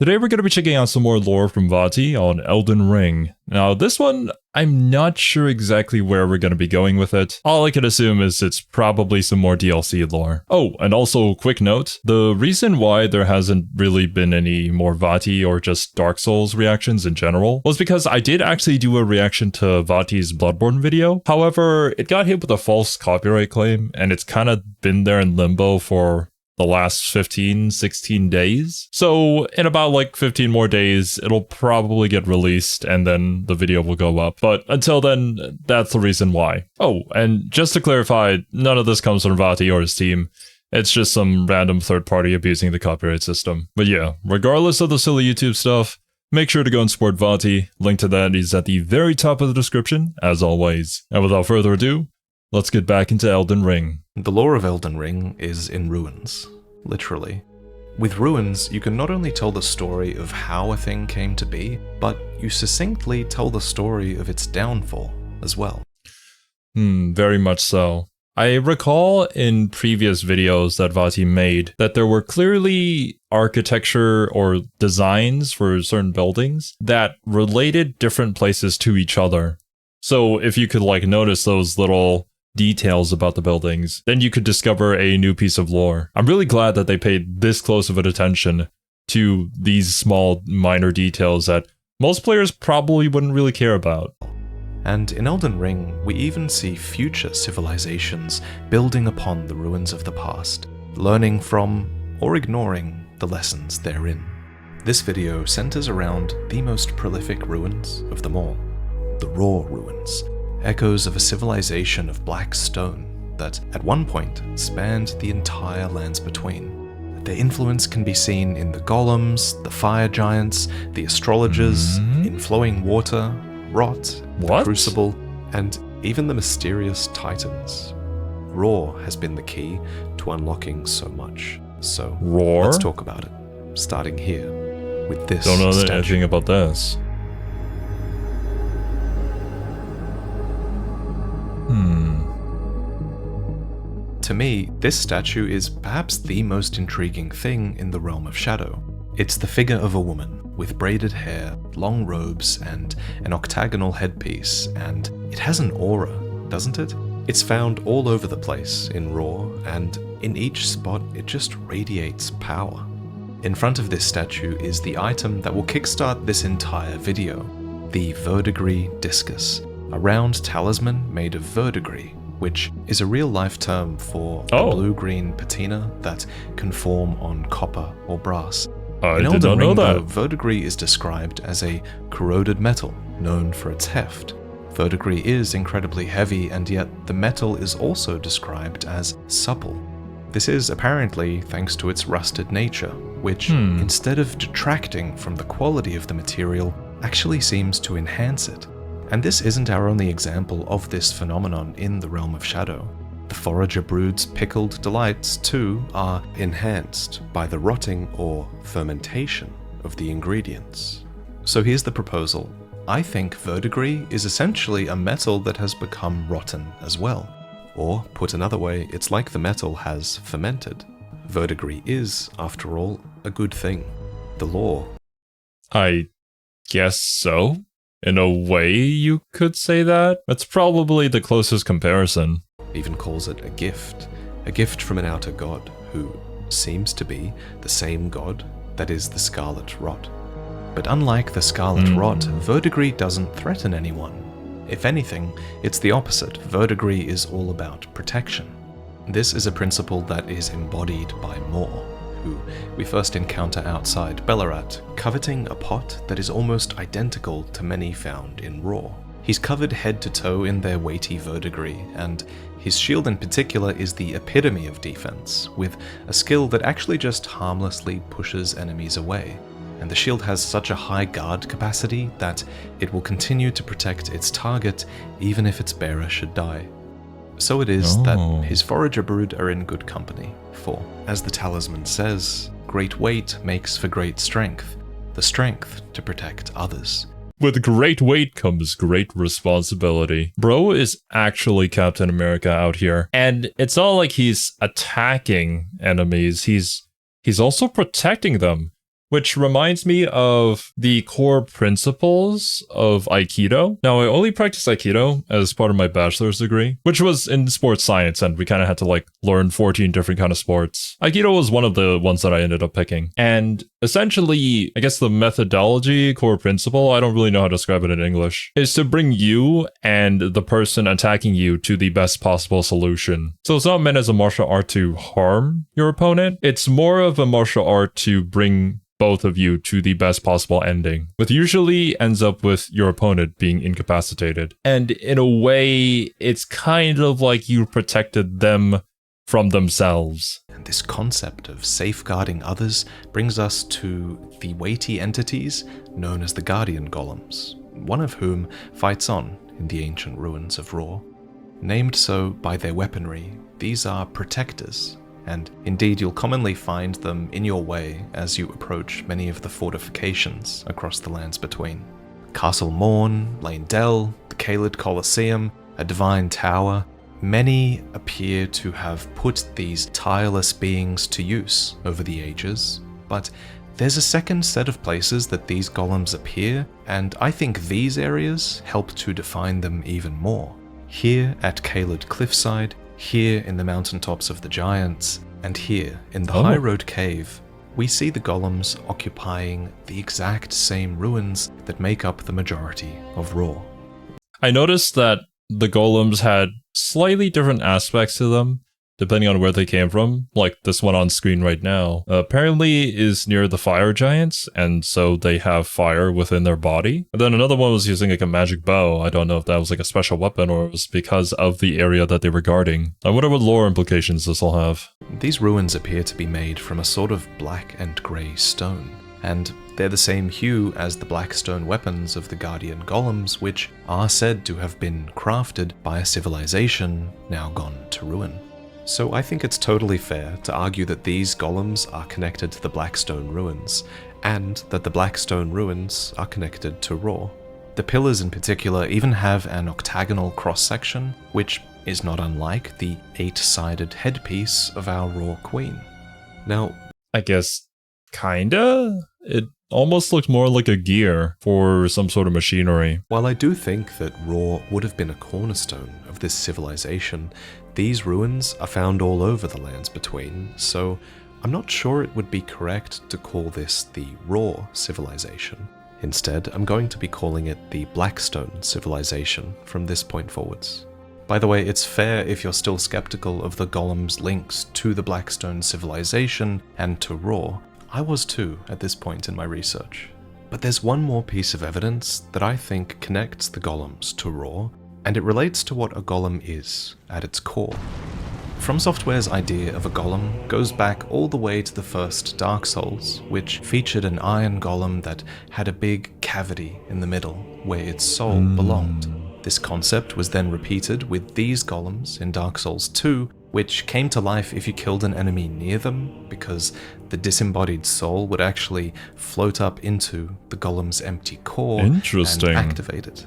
Today we're going to be checking out some more lore from Vaati on Elden Ring. Now this one, I'm not sure exactly where we're going to be going with it. All I can assume is it's probably some more DLC lore. Oh, and also quick note, the reason why there hasn't really been any more Vaati or just Dark Souls reactions in general was because I did actually do a reaction to Vaati's Bloodborne video. However, it got hit with a false copyright claim and it's kind of been there in limbo for the last 15, 16 days. So in about like 15 more days, it'll probably get released and then the video will go up. But until then, that's the reason why. Oh, and just to clarify, none of this comes from Vaati or his team. It's just some random third party abusing the copyright system. But yeah, regardless of the silly YouTube stuff, make sure to go and support Vaati. Link to that is at the very top of the description, as always. And without further ado, let's get back into Elden Ring. The lore of Elden Ring is in ruins, literally. With ruins, you can not only tell the story of how a thing came to be, but you succinctly tell the story of its downfall as well. Very much so. I recall in previous videos that Vaati made that there were clearly architecture or designs for certain buildings that related different places to each other. So if you could like notice those little details about the buildings, then you could discover a new piece of lore. I'm really glad that they paid this close of an attention to these small minor details that most players probably wouldn't really care about. And in Elden Ring, we even see future civilizations building upon the ruins of the past, learning from or ignoring the lessons therein. This video centers around the most prolific ruins of them all, the Raw ruins. Echoes of a civilization of black stone that, at one point, spanned the entire lands between. Their influence can be seen in the golems, the fire giants, the astrologers, in flowing water, rot, the crucible, and even the mysterious titans. Raw has been the key to unlocking so much. So, let's talk about it, starting here with this Don't know statue. anything about this. To me, this statue is perhaps the most intriguing thing in the realm of shadow. It's the figure of a woman with braided hair, long robes, and an octagonal headpiece, and it has an aura, doesn't it? It's found all over the place in Raw, and in each spot it just radiates power. In front of this statue is the item that will kickstart this entire video, the verdigris discus, a round talisman made of verdigris, which is a real-life term for a blue-green patina that can form on copper or brass. I did not know that. Verdigris is described as a corroded metal, known for its heft. Verdigris is incredibly heavy, and yet the metal is also described as supple. This is apparently thanks to its rusted nature, which, instead of detracting from the quality of the material, actually seems to enhance it. And this isn't our only example of this phenomenon in the realm of shadow. The forager brood's pickled delights, too, are enhanced by the rotting or fermentation of the ingredients. So here's the proposal. I think verdigris is essentially a metal that has become rotten as well. Or, put another way, it's like the metal has fermented. Verdigris is, after all, a good thing. The law. I guess so. In a way, you could say that. That's probably the closest comparison. Even calls it a gift from an outer god, who seems to be the same god that is the Scarlet Rot. But unlike the Scarlet Rot, verdigris doesn't threaten anyone. If anything, it's the opposite. Verdigris is all about protection. This is a principle that is embodied by Mor, who we first encounter outside Bellarat, coveting a pot that is almost identical to many found in Raw. He's covered head to toe in their weighty verdigris, and his shield in particular is the epitome of defense, with a skill that actually just harmlessly pushes enemies away. And the shield has such a high guard capacity that it will continue to protect its target even if its bearer should die. So it is that his forager brood are in good company, for, as the talisman says, great weight makes for great strength, the strength to protect others. With great weight comes great responsibility. Bro is actually Captain America out here. And it's not like he's attacking enemies, he's also protecting them. which reminds me of the core principles of Aikido. Now, I only practiced Aikido as part of my bachelor's degree, which was in sports science, and we kind of had to like learn 14 different kind of sports. Aikido was one of the ones that I ended up picking. And essentially, I guess the methodology, core principle, I don't really know how to describe it in English, is to bring you and the person attacking you to the best possible solution. So it's not meant as a martial art to harm your opponent. It's more of a martial art to bring both of you to the best possible ending, which usually ends up with your opponent being incapacitated. And in a way, it's kind of like you protected them from themselves. And this concept of safeguarding others brings us to the weighty entities known as the Guardian Golems, one of whom fights on in the ancient ruins of Ror. Named so by their weaponry, these are protectors, and indeed you'll commonly find them in your way as you approach many of the fortifications across the lands between. Castle Morn, Lane Dell, the Caelid Colosseum, a divine tower, many appear to have put these tireless beings to use over the ages, but there's a second set of places that these golems appear, and I think these areas help to define them even more. Here at Caelid Cliffside, here in the mountaintops of the Giants, and here in the High Road Cave, we see the golems occupying the exact same ruins that make up the majority of Ror. I noticed that the golems had slightly different aspects to them, depending on where they came from. Like this one on screen right now, apparently is near the fire giants, and so they have fire within their body. And then another one was using like a magic bow. I don't know if that was like a special weapon or it was because of the area that they were guarding. I wonder what lore implications this will have. These ruins appear to be made from a sort of black and grey stone, and they're the same hue as the black stone weapons of the Guardian Golems, which are said to have been crafted by a civilization now gone to ruin. So I think it's totally fair to argue that these golems are connected to the Blackstone ruins, and that the Blackstone ruins are connected to Ror. The pillars in particular even have an octagonal cross-section, which is not unlike the 8-sided headpiece of our Ror Queen. Now, I guess, kinda? It almost looks more like a gear for some sort of machinery. while I do think that Ror would have been a cornerstone of this civilization, these ruins are found all over the lands between, so I'm not sure it would be correct to call this the Ror civilization. Instead, I'm going to be calling it the Blackstone civilization from this point forwards. By the way, it's fair if you're still skeptical of the golem's links to the Blackstone civilization and to Ror. I was too at this point in my research. But there's one more piece of evidence that I think connects the golems to Ror, and it relates to what a golem is at its core. From Software's idea of a golem goes back all the way to the first Dark Souls, which featured an iron golem that had a big cavity in the middle where its soul belonged. This concept was then repeated with these golems in Dark Souls 2, which came to life if you killed an enemy near them, because the disembodied soul would actually float up into the golem's empty core and activate it.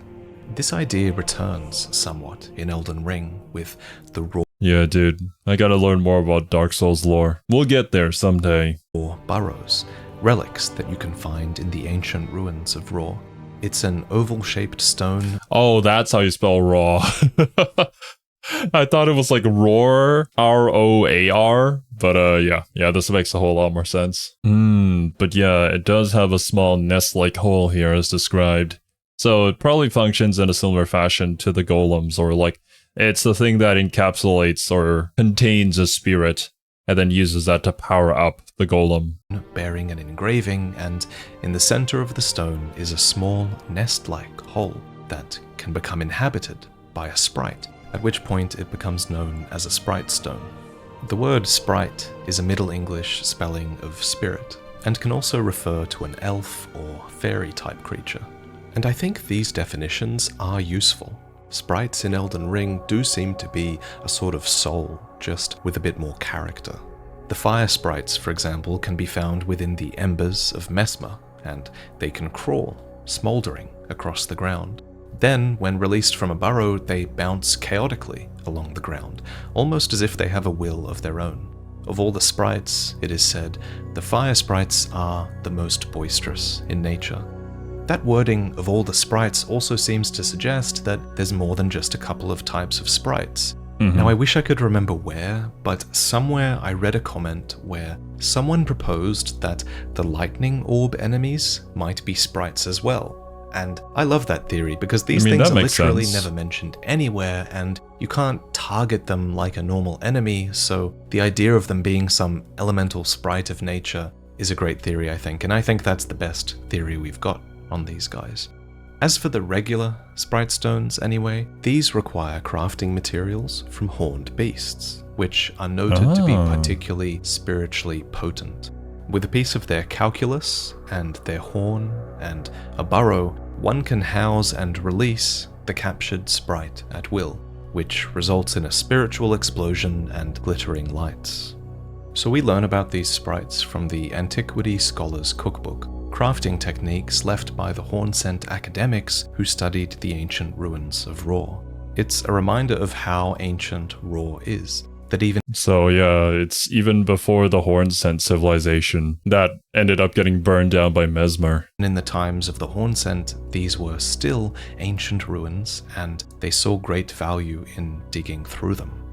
This idea returns somewhat in Elden Ring with the Ror Yeah, dude. I gotta learn more about Dark Souls lore. We'll get there someday. burrows, relics that you can find in the ancient ruins of Ror. It's an oval-shaped stone. Oh, that's how you spell raw. I thought it was like roar, R-O-A-R, but yeah, this makes a whole lot more sense. But yeah, it does have a small nest-like hole here as described. So it probably functions in a similar fashion to the golems, or like it's the thing that encapsulates or contains a spirit and then uses that to power up the golem. Bearing an engraving, and in the center of the stone is a small nest-like hole that can become inhabited by a sprite, at which point it becomes known as a sprite stone. The word sprite is a Middle English spelling of spirit, and can also refer to an elf or fairy type creature. And I think these definitions are useful. Sprites in Elden Ring do seem to be a sort of soul, just with a bit more character. The fire sprites, for example, can be found within the embers of Mesmer, and they can crawl, smouldering across the ground. Then, when released from a burrow, they bounce chaotically along the ground, almost as if they have a will of their own. Of all the sprites, it is said, the fire sprites are the most boisterous in nature. That wording, of all the sprites, also seems to suggest that there's more than just a couple of types of sprites. Now, I wish I could remember where, but somewhere I read a comment where someone proposed that the lightning orb enemies might be sprites as well. And I love that theory because these things are literally never mentioned anywhere, and you can't target them like a normal enemy, so the idea of them being some elemental sprite of nature is a great theory, I think, and I think that's the best theory we've got on these guys. As for the regular sprite stones anyway, these require crafting materials from horned beasts, which are noted to be particularly spiritually potent. With a piece of their calculus and their horn and a burrow, one can house and release the captured sprite at will, which results in a spiritual explosion and glittering lights. So we learn about these sprites from the Antiquity Scholar's Cookbook, crafting techniques left by the horn-scent academics who studied the ancient ruins of Ra. It's a reminder of how ancient Ra is. So yeah, it's even before the Horn-scent civilization that ended up getting burned down by Mesmer. In the times of the Horn-scent, these were still ancient ruins, and they saw great value in digging through them.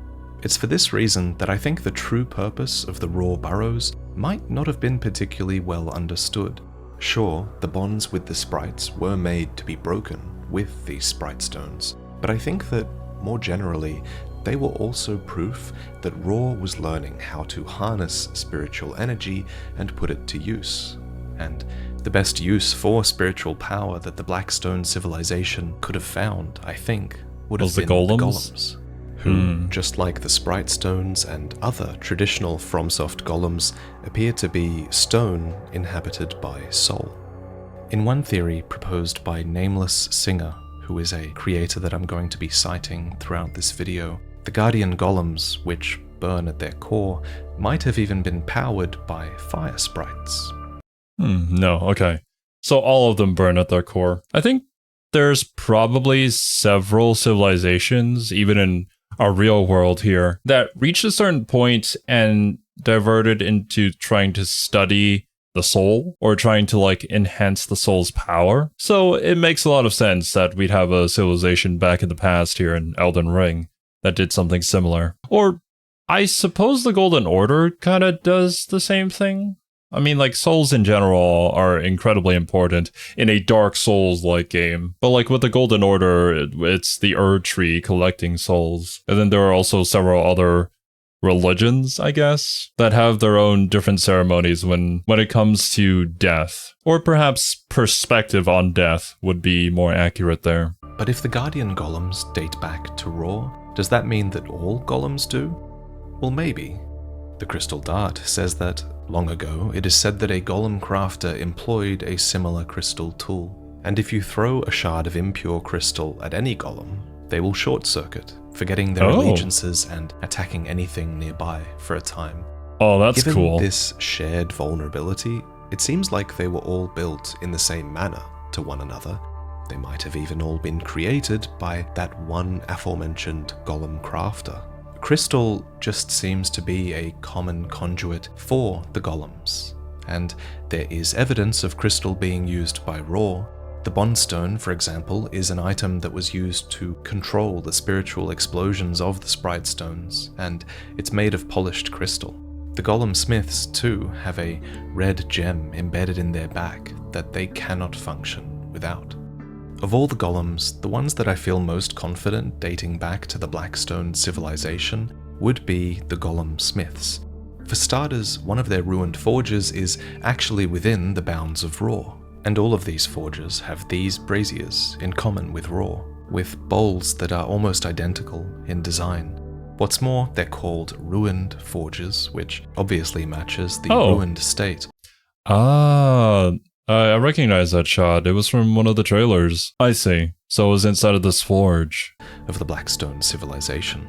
It's for this reason that I think the true purpose of the Ra burrows might not have been particularly well understood. Sure, the bonds with the sprites were made to be broken with these sprite stones, but I think that, more generally, they were also proof that Ra was learning how to harness spiritual energy and put it to use. And the best use for spiritual power that the Blackstone civilization could have found, I think, would have been the golems, who, just like the sprite stones and other traditional FromSoft golems, appear to be stone inhabited by soul. In one theory proposed by Nameless Singer, who is a creator that I'm going to be citing throughout this video, the Guardian Golems, which burn at their core, might have even been powered by fire sprites. No, okay. So all of them burn at their core. I think there's probably several civilizations, even in our real world here, that reached a certain point and diverted into trying to study the soul or trying to enhance the soul's power. So it makes a lot of sense that we'd have a civilization back in the past here in Elden Ring that did something similar. Or I suppose the Golden Order kind of does the same thing. I mean, souls in general are incredibly important in a Dark Souls-like game. But with the Golden Order, it's the Erd Tree collecting souls. And then there are also several other religions, I guess, that have their own different ceremonies when it comes to death. Or perhaps perspective on death would be more accurate there. But if the Guardian Golems date back to Ra, does that mean that all golems do? Well, maybe. The Crystal Dart says that, long ago, it is said that a golem crafter employed a similar crystal tool, and if you throw a shard of impure crystal at any golem, they will short-circuit, forgetting their allegiances and attacking anything nearby for a time. Oh, that's cool. Given this shared vulnerability, it seems like they were all built in the same manner to one another. They might have even all been created by that one aforementioned golem crafter. Crystal just seems to be a common conduit for the golems, and there is evidence of crystal being used by Ra. The Bondstone, for example, is an item that was used to control the spiritual explosions of the sprite stones, and it's made of polished crystal. The golem smiths, too, have a red gem embedded in their back that they cannot function without. Of all the golems, the ones that I feel most confident dating back to the Blackstone civilization would be the golem smiths. For starters, one of their ruined forges is actually within the bounds of Ra, and all of these forges have these braziers in common with Ra, with bowls that are almost identical in design. What's more, they're called ruined forges, which obviously matches the ruined state. I recognize that shot. It was from one of the trailers. I see. So it was inside of this forge of the Blackstone civilization.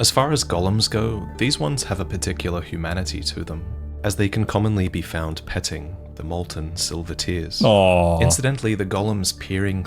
As far as golems go, these ones have a particular humanity to them, as they can commonly be found petting the molten silver tears. Aww. Incidentally, the golems peering...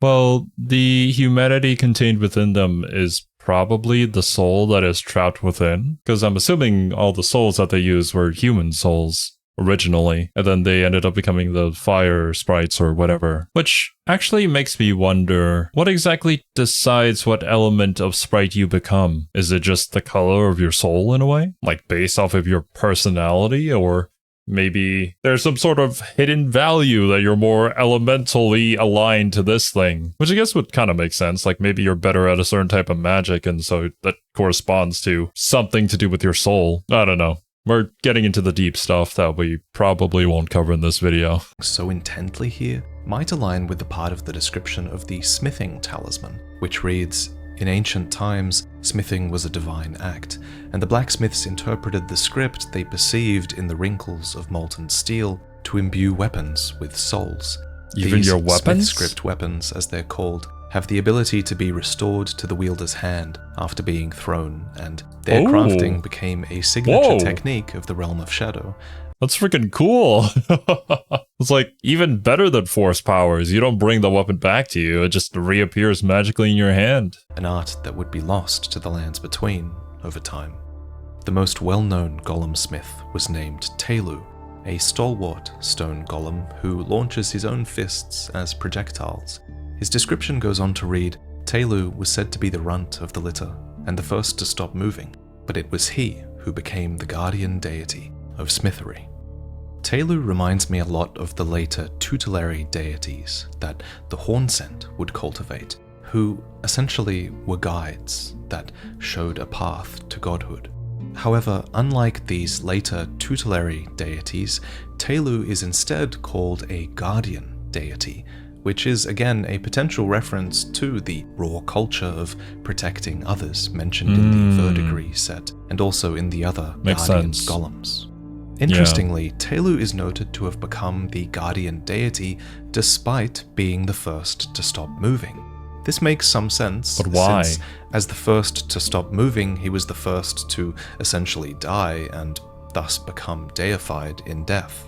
Well, the humanity contained within them is probably the soul that is trapped within. Because I'm assuming all the souls that they used were human souls originally, and then they ended up becoming the fire sprites or whatever. Which actually makes me wonder, what exactly decides what element of sprite you become? Is it just the color of your soul in a way? Like based off of your personality, or maybe there's some sort of hidden value that you're more elementally aligned to this thing, which I guess would kind of make sense. Like maybe you're better at a certain type of magic, and so that corresponds to something to do with your soul. I don't know. We're getting into the deep stuff that we probably won't cover in this video. So intently here might align with the part of the description of the smithing talisman, which reads, "In ancient times, smithing was a divine act, and the blacksmiths interpreted the script they perceived in the wrinkles of molten steel to imbue weapons with souls. Even These your weapons? Smith-script weapons, as they're called, have the ability to be restored to the wielder's hand after being thrown, and their crafting became a signature technique of the realm of shadow." That's freaking cool. It's like even better than force powers. You don't bring the weapon back to you, it just reappears magically in your hand. An art that would be lost to the lands between over time. The most well-known golem smith was named Telu, a stalwart stone golem who launches his own fists as projectiles. His description goes on to read, "Telu was said to be the runt of the litter and the first to stop moving, but it was he who became the guardian deity of smithery." Telu reminds me a lot of the later tutelary deities that the Hornsent would cultivate, who essentially were guides that showed a path to godhood. However, unlike these later tutelary deities, Telu is instead called a guardian deity, which is again a potential reference to the raw culture of protecting others mentioned in the verdigris set, and also in the other guardian golems. Interestingly, Telu is noted to have become the guardian deity despite being the first to stop moving. This makes some sense. But why? Since, as the first to stop moving, he was the first to essentially die and thus become deified in death.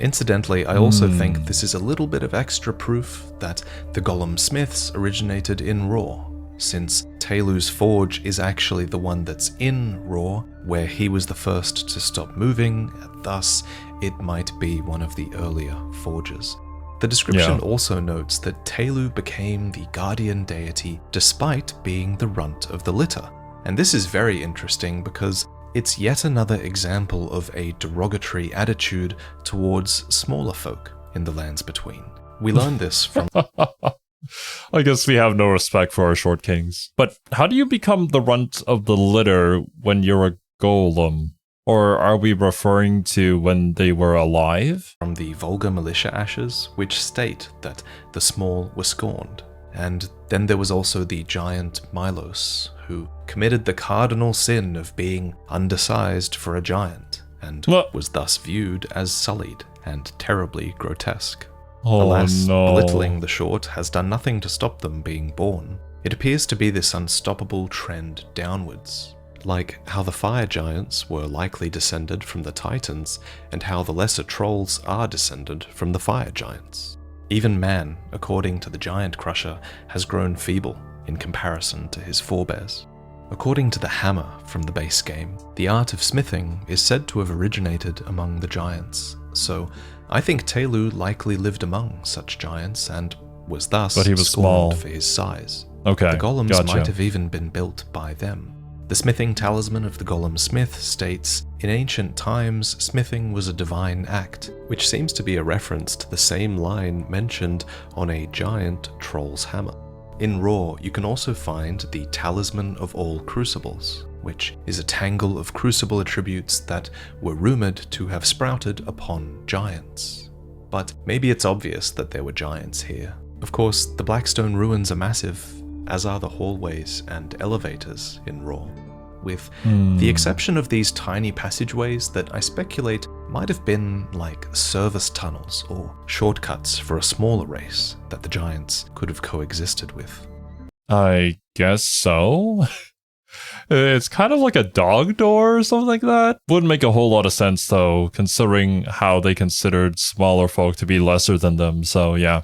Incidentally, I also think this is a little bit of extra proof that the golem smiths originated in Raw, since Telu's forge is actually the one that's in Raw, where he was the first to stop moving, and thus it might be one of the earlier forges. The description also notes that Telu became the guardian deity despite being the runt of the litter, and this is very interesting because it's yet another example of a derogatory attitude towards smaller folk in the lands between. We learn this from... I guess we have no respect for our short kings. But how do you become the runt of the litter when you're a golem? Or are we referring to when they were alive? From the Volga militia ashes, which state that the small were scorned. And then there was also the giant Milos, who committed the cardinal sin of being undersized for a giant, and was thus viewed as sullied and terribly grotesque. Alas, belittling the short has done nothing to stop them being born. It appears to be this unstoppable trend downwards, like how the fire giants were likely descended from the titans, and how the lesser trolls are descended from the fire giants. Even man, according to the giant crusher, has grown feeble in comparison to his forebears. According to the hammer from the base game, the art of smithing is said to have originated among the giants, so I think Telu likely lived among such giants and was thus scorned small for his size. Okay, the golems might have even been built by them. The smithing talisman of the golem smith states, "In ancient times, smithing was a divine act," which seems to be a reference to the same line mentioned on a giant troll's hammer. In Raw, you can also find the Talisman of All Crucibles, which is a tangle of crucible attributes that were rumored to have sprouted upon giants. But maybe it's obvious that there were giants here. Of course, the Blackstone ruins are massive, as are the hallways and elevators in Raw, with the exception of these tiny passageways that I speculate might have been like service tunnels or shortcuts for a smaller race that the giants could have coexisted with. I guess so. It's kind of like a dog door or something like that. Wouldn't make a whole lot of sense though, considering how they considered smaller folk to be lesser than them, so yeah.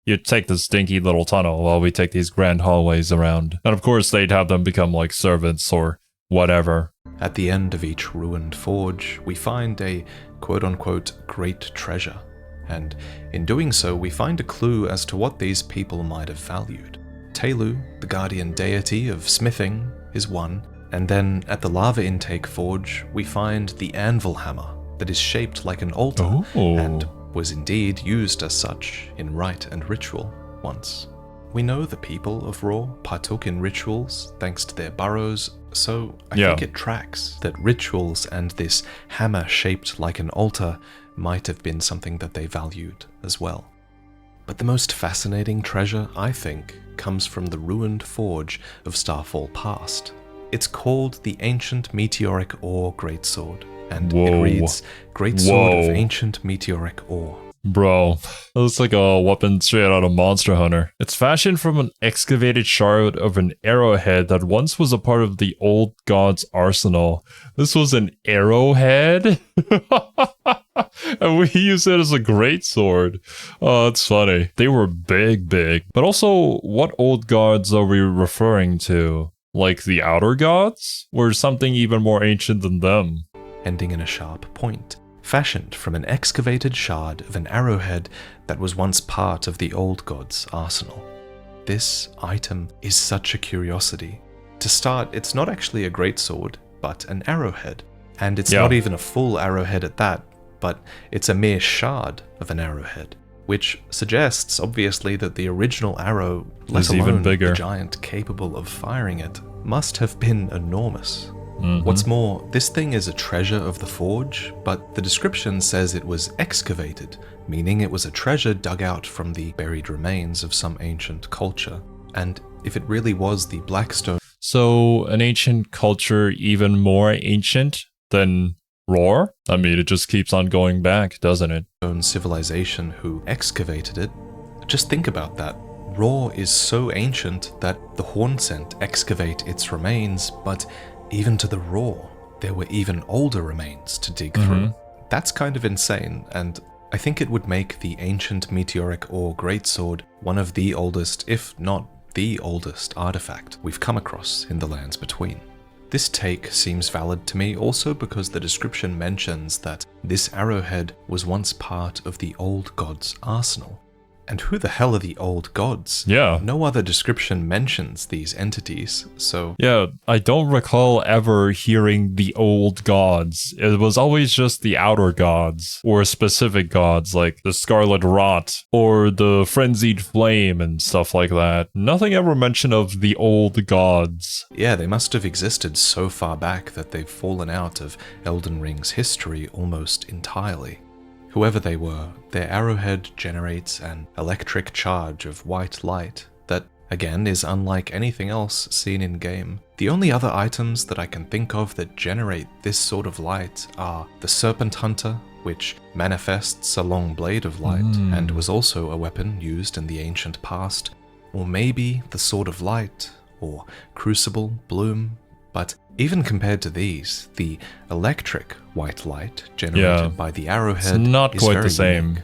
you'd take this dinky little tunnel while we take these grand hallways around. And of course, they'd have them become like servants or whatever. At the end of each ruined forge, we find a quote-unquote great treasure. And in doing so, we find a clue as to what these people might have valued. Telu, the guardian deity of smithing, is one. And then at the lava intake forge, we find the anvil hammer that is shaped like an altar and was indeed used as such in rite and ritual once. We know the people of Raw partook in rituals thanks to their burrows, so I think it tracks that rituals and this hammer shaped like an altar might have been something that they valued as well. But the most fascinating treasure, I think, comes from the ruined forge of Starfall Past. It's called the Ancient Meteoric Ore Greatsword, and it reads, Greatsword of Ancient Meteoric Ore. Bro, that looks like a weapon straight out of Monster Hunter. It's fashioned from an excavated shard of an arrowhead that once was a part of the old god's arsenal. This was an arrowhead? And we use it as a greatsword. Oh, that's funny. They were big. But also, what old gods are we referring to? Like the outer gods? Or something even more ancient than them? Ending in a sharp point, fashioned from an excavated shard of an arrowhead that was once part of the old god's arsenal. This item is such a curiosity. To start, it's not actually a greatsword, but an arrowhead. And it's not even a full arrowhead at that, but it's a mere shard of an arrowhead, which suggests, obviously, that the original arrow, let alone even bigger. the giant capable of firing it, must have been enormous. What's more, this thing is a treasure of the forge, but the description says it was excavated, meaning it was a treasure dug out from the buried remains of some ancient culture. And if it really was the Blackstone... So, an ancient culture even more ancient than Roar? I mean, it just keeps on going back, doesn't it? ...civilization who excavated it. Just think about that. Roar is so ancient that the Hornsent excavate its remains, but even to the Roar, there were even older remains to dig through. That's kind of insane, and I think it would make the Ancient Meteoric Ore Greatsword one of the oldest, if not the oldest, artifact we've come across in the lands between. This take seems valid to me also because the description mentions that this arrowhead was once part of the old god's arsenal. And who the hell are the old gods? Yeah. No other description mentions these entities, so... Yeah, I don't recall ever hearing the old gods. It was always just the outer gods, or specific gods like the Scarlet Rot, or the Frenzied Flame and stuff like that. Nothing ever mentioned of the old gods. Yeah, they must have existed so far back that they've fallen out of Elden Ring's history almost entirely. Whoever they were, their arrowhead generates an electric charge of white light that, again, is unlike anything else seen in-game. The only other items that I can think of that generate this sort of light are the Serpent Hunter, which manifests a long blade of light and was also a weapon used in the ancient past, or maybe the Sword of Light, or Crucible, Bloom, but even compared to these, the electric white light generated by the arrowhead it's not is quite very the same. unique.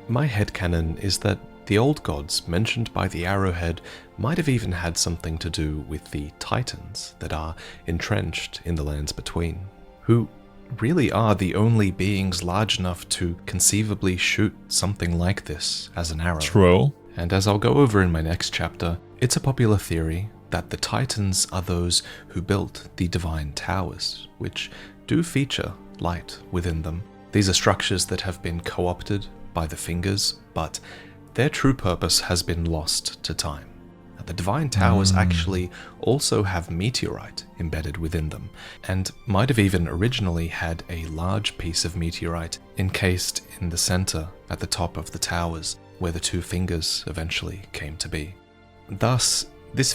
My headcanon is that the old gods mentioned by the arrowhead might have even had something to do with the titans that are entrenched in the lands between, who really are the only beings large enough to conceivably shoot something like this as an arrow. True. And as I'll go over in my next chapter, it's a popular theory that the Titans are those who built the Divine Towers, which do feature light within them. These are structures that have been co-opted by the Fingers, but their true purpose has been lost to time. The Divine Towers actually also have meteorite embedded within them, and might have even originally had a large piece of meteorite encased in the center at the top of the towers, where the two fingers eventually came to be. Thus, this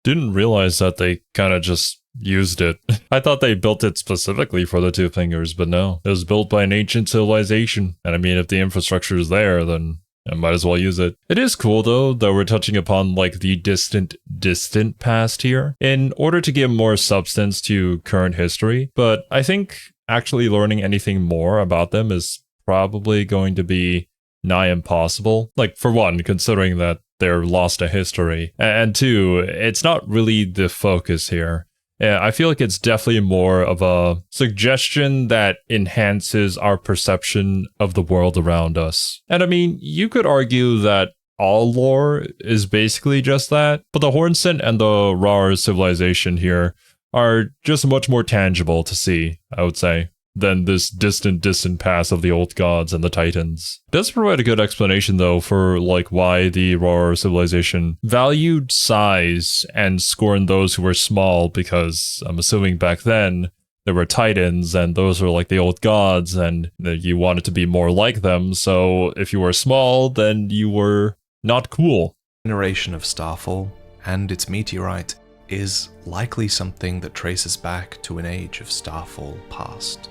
Didn't realize that they kind of just used it. I thought they built it specifically for the two fingers, but no. It was built by an ancient civilization. And I mean, if the infrastructure is there, then I might as well use it. It is cool, though, that we're touching upon, like, the distant past here, in order to give more substance to current history. But I think actually learning anything more about them is probably going to be nigh impossible. Like, for one, considering that they're lost to history, and two, it's not really the focus here. Yeah, I feel like it's definitely more of a suggestion that enhances our perception of the world around us. And I mean, you could argue that all lore is basically just that, but the Hornsent and the Rar civilization here are just much more tangible to see, I would say, than this distant past of the old gods and the titans. It does provide a good explanation, though, for like why the Rar civilization valued size and scorned those who were small, because I'm assuming back then there were titans and those were like the old gods and you wanted to be more like them, so if you were small, then you were not cool. Generation of Starfall and its meteorite is likely something that traces back to an age of Starfall past.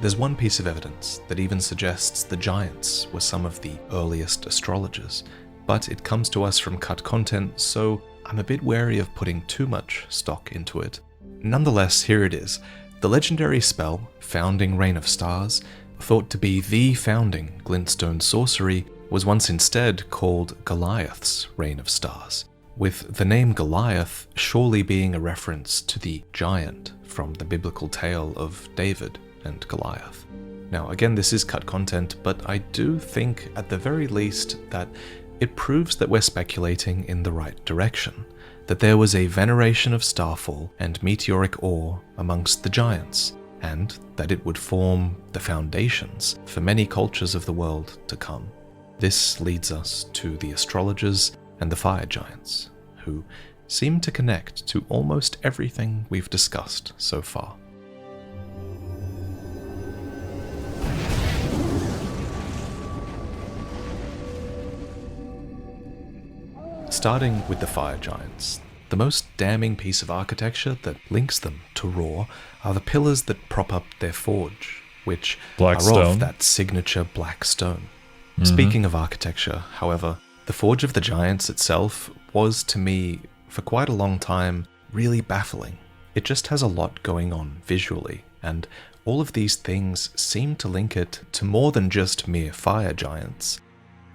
There's one piece of evidence that even suggests the giants were some of the earliest astrologers, but it comes to us from cut content, so I'm a bit wary of putting too much stock into it. Nonetheless, here it is. The legendary spell, Founding Rain of Stars, thought to be the founding glintstone sorcery, was once instead called Goliath's Rain of Stars, with the name Goliath surely being a reference to the giant from the biblical tale of David and Goliath. Now again, this is cut content, but I do think at the very least that it proves that we're speculating in the right direction, that there was a veneration of starfall and meteoric ore amongst the giants, and that it would form the foundations for many cultures of the world to come. This leads us to the astrologers and the fire giants, who seem to connect to almost everything we've discussed so far. Starting with the fire giants, the most damning piece of architecture that links them to Raw are the pillars that prop up their forge, which are of that signature black stone. Speaking of architecture, however, the Forge of the Giants itself was, to me, for quite a long time, really baffling. It just has a lot going on visually, and all of these things seem to link it to more than just mere fire giants.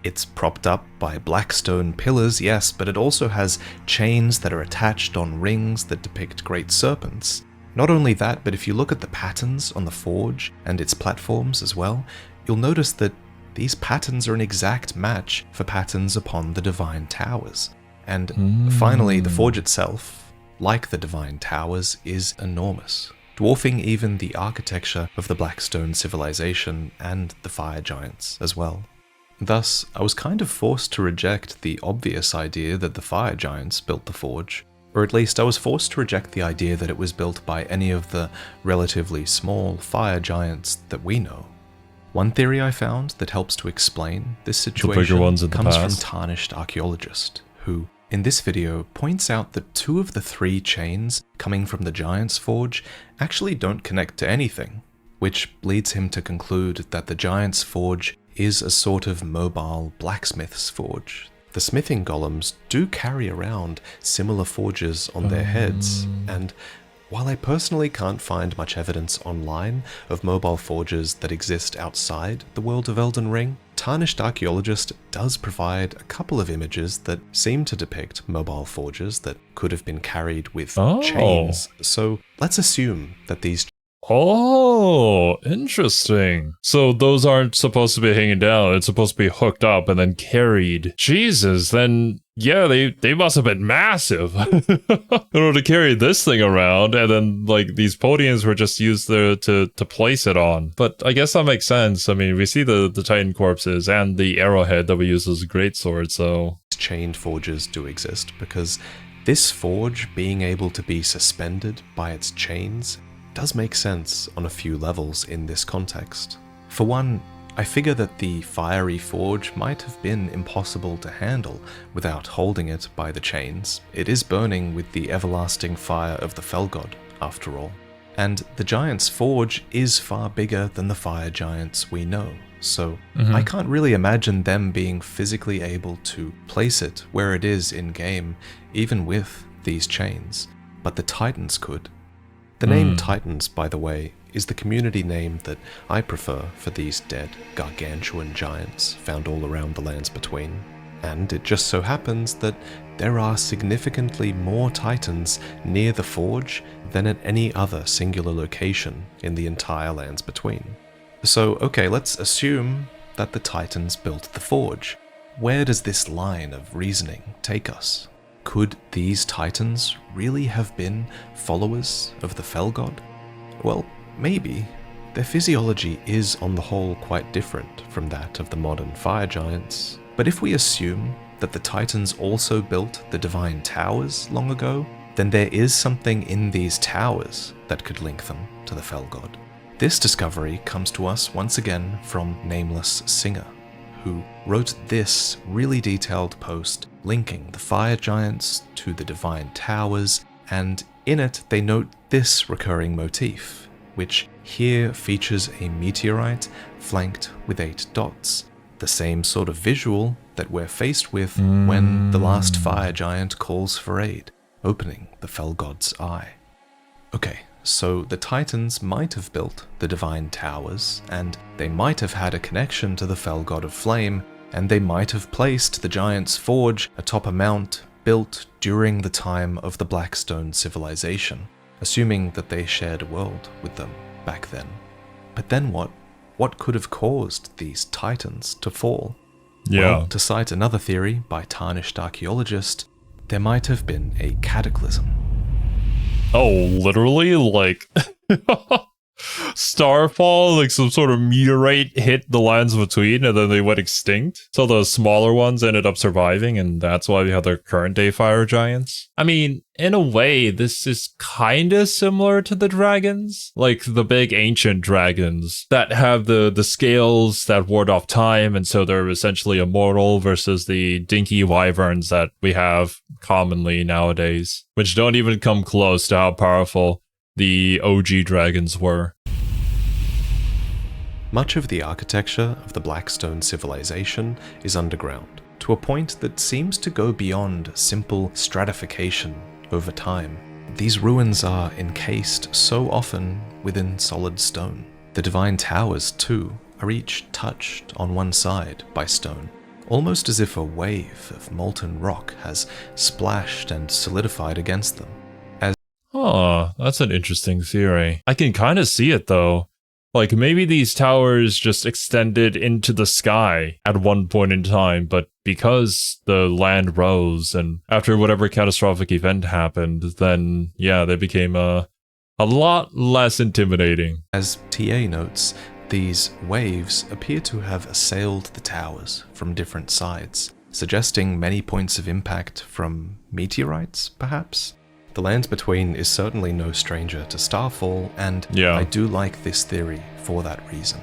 It's propped up by black stone pillars, yes, but it also has chains that are attached on rings that depict great serpents. Not only that, but if you look at the patterns on the forge and its platforms as well, you'll notice that these patterns are an exact match for patterns upon the Divine Towers. And finally, the forge itself, like the Divine Towers, is enormous, dwarfing even the architecture of the Blackstone civilization and the fire giants as well. Thus, I was kind of forced to reject the obvious idea that the fire giants built the forge, or at least I was forced to reject the idea that it was built by any of the relatively small fire giants that we know. One theory I found that helps to explain this situation comes from Tarnished Archaeologist, who, in this video, points out that 2 of the 3 chains coming from the Giant's Forge actually don't connect to anything, which leads him to conclude that the Giant's Forge is a sort of mobile blacksmith's forge. The smithing golems do carry around similar forges on their heads, and while I personally can't find much evidence online of mobile forges that exist outside the world of Elden Ring, Tarnished Archaeologist does provide a couple of images that seem to depict mobile forges that could have been carried with chains. So let's assume that these... Oh, interesting. So those aren't supposed to be hanging down, it's supposed to be hooked up and then carried. Jesus, then yeah, they must have been massive in order to carry this thing around, and then like these podiums were just used there to place it on. But I guess that makes sense. I mean, we see the Titan corpses and the arrowhead that we use as a greatsword, so... Chained forges do exist, because this forge being able to be suspended by its chains does make sense on a few levels in this context. For one, I figure that the fiery forge might have been impossible to handle without holding it by the chains. It is burning with the everlasting fire of the Fell God, after all. And the Giant's Forge is far bigger than the fire giants we know, so I can't really imagine them being physically able to place it where it is in-game, even with these chains. But the Titans could. The name Titans, by the way, is the community name that I prefer for these dead, gargantuan giants found all around the lands between. And it just so happens that there are significantly more titans near the forge than at any other singular location in the entire lands between. So, okay, let's assume that the titans built the forge. Where does this line of reasoning take us? Could these titans really have been followers of the Fell God? Well, maybe. Their physiology is on the whole quite different from that of the modern fire giants. But if we assume that the titans also built the divine towers long ago, then there is something in these towers that could link them to the Fell God. This discovery comes to us once again from Nameless Singer, who wrote this really detailed post linking the fire giants to the divine towers, and in it they note this recurring motif, which here features a meteorite flanked with 8 dots, the same sort of visual that we're faced with when the last fire giant calls for aid, opening the Fell God's eye. Okay, so the Titans might have built the divine towers, and they might have had a connection to the Fell God of Flame, and they might have placed the giant's forge atop a mount built during the time of the Blackstone civilization, assuming that they shared a world with them back then. But then what? What could have caused these titans to fall? Yeah. Well, to cite another theory by tarnished archaeologist, there might have been a cataclysm. Oh, literally? Like, starfall, like some sort of meteorite hit the lands between and then they went extinct? So the smaller ones ended up surviving, and that's why we have the current day fire giants? I mean, in a way, this is kind of similar to the dragons. Like the big ancient dragons that have the scales that ward off time, and so they're essentially immortal, versus the dinky wyverns that we have commonly nowadays, which don't even come close to how powerful the OG dragons were. Much of the architecture of the Blackstone civilization is underground, to a point that seems to go beyond simple stratification over time. These ruins are encased so often within solid stone. The divine towers, too, are each touched on one side by stone, almost as if a wave of molten rock has splashed and solidified against them. Oh, that's an interesting theory. I can kind of see it though. Like maybe these towers just extended into the sky at one point in time, but because the land rose and after whatever catastrophic event happened, then yeah, they became a lot less intimidating. As TA notes, these waves appear to have assailed the towers from different sides, suggesting many points of impact from meteorites, perhaps? The Lands Between is certainly no stranger to starfall, and I do like this theory for that reason.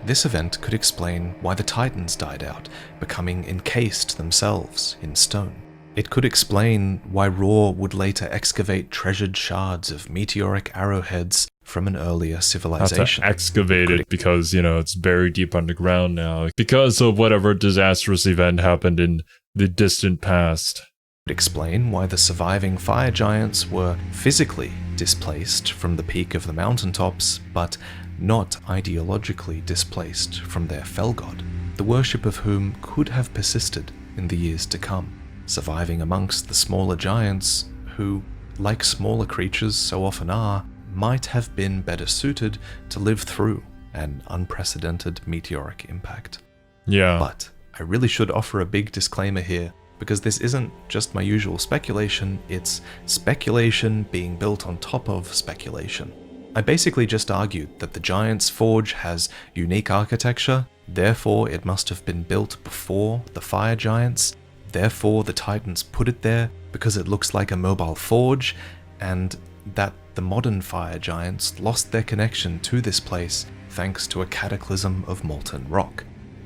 This event could explain why the Titans died out, becoming encased themselves in stone. It could explain why Roar would later excavate treasured shards of meteoric arrowheads from an earlier civilization. That's excavated because, you know, it's buried deep underground now, because of whatever disastrous event happened in the distant past. Explain why the surviving fire giants were physically displaced from the peak of the mountaintops, but not ideologically displaced from their Fell God, the worship of whom could have persisted in the years to come, surviving amongst the smaller giants who, like smaller creatures so often are, might have been better suited to live through an unprecedented meteoric impact. Yeah. But I really should offer a big disclaimer here, because this isn't just my usual speculation, it's speculation being built on top of speculation. I basically just argued that the Giant's Forge has unique architecture, therefore it must have been built before the Fire Giants, therefore the Titans put it there because it looks like a mobile forge, and that the modern Fire Giants lost their connection to this place thanks to a cataclysm of molten rock.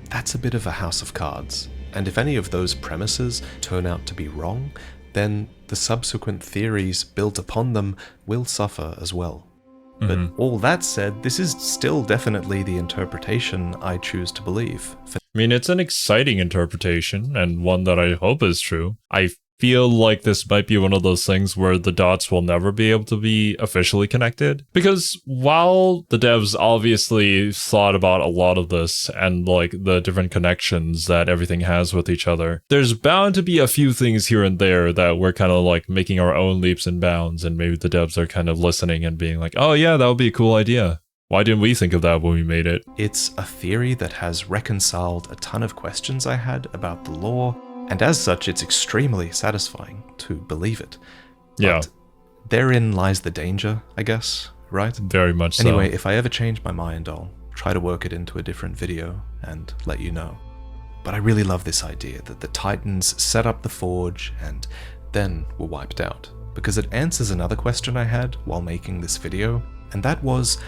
That's a bit of a house of cards. And if any of those premises turn out to be wrong, then the subsequent theories built upon them will suffer as well. But all that said, this is still definitely the interpretation I choose to believe. I mean, it's an exciting interpretation, and one that I hope is true. I feel like this might be one of those things where the dots will never be able to be officially connected. Because while the devs obviously thought about a lot of this and like the different connections that everything has with each other, there's bound to be a few things here and there that we're kind of like making our own leaps and bounds, and maybe the devs are kind of listening and being like, oh yeah, that would be a cool idea. Why didn't we think of that when we made it? It's a theory that has reconciled a ton of questions I had about the lore, and as such, it's extremely satisfying to believe it. Yeah. But therein lies the danger, I guess, right? Very much so. Anyway, if I ever change my mind, I'll try to work it into a different video and let you know. But I really love this idea that the Titans set up the forge and then were wiped out, because it answers another question I had while making this video, and that was,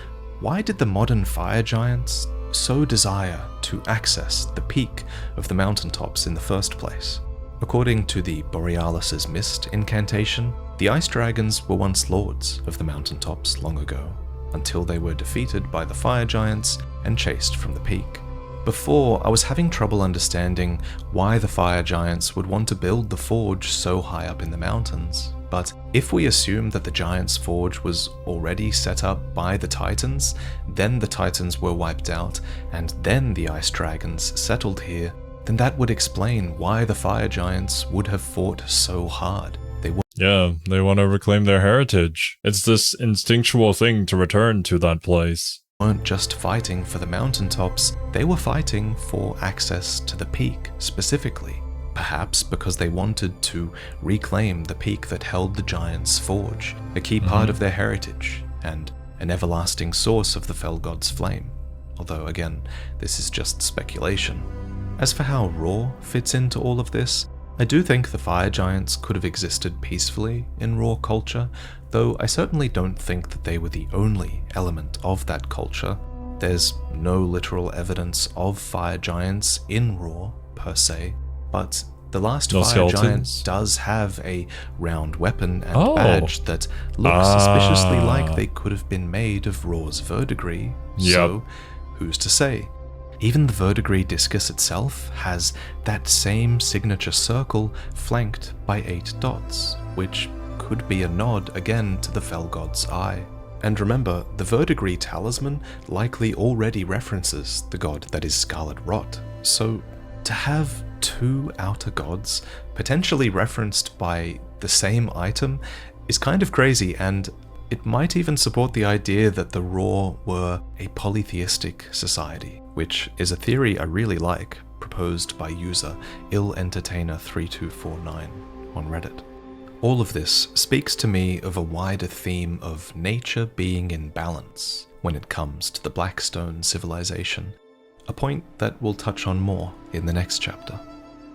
why did the modern fire giants so desire to access the peak of the mountaintops in the first place? According to the Borealis' Mist incantation, the ice dragons were once lords of the mountaintops long ago, until they were defeated by the fire giants and chased from the peak. Before, I was having trouble understanding why the fire giants would want to build the forge so high up in the mountains. But if we assume that the Giants' Forge was already set up by the Titans, then the Titans were wiped out, and then the Ice Dragons settled here, then that would explain why the Fire Giants would have fought so hard. They want to reclaim their heritage. It's this instinctual thing to return to that place. Weren't just fighting for the mountaintops, they were fighting for access to the peak specifically. Perhaps because they wanted to reclaim the peak that held the Giants' Forge, a key part of their heritage, and an everlasting source of the Fell God's flame. Although, again, this is just speculation. As for how Raw fits into all of this, I do think the Fire Giants could have existed peacefully in Raw culture, though I certainly don't think that they were the only element of that culture. There's no literal evidence of Fire Giants in Raw, per se. But the last fire giant does have a round weapon and badge that looks suspiciously like they could have been made of Raw's verdigris. Yep. So, who's to say? Even the verdigris discus itself has that same signature circle flanked by 8 dots, which could be a nod again to the Fell God's eye. And remember, the verdigris talisman likely already references the god that is Scarlet Rot. So, to have 2 outer gods potentially referenced by the same item is kind of crazy, and it might even support the idea that the Raw were a polytheistic society, which is a theory I really like, proposed by user IllEntertainer3249 on Reddit. All of this speaks to me of a wider theme of nature being in balance when it comes to the Blackstone civilization, a point that we'll touch on more in the next chapter.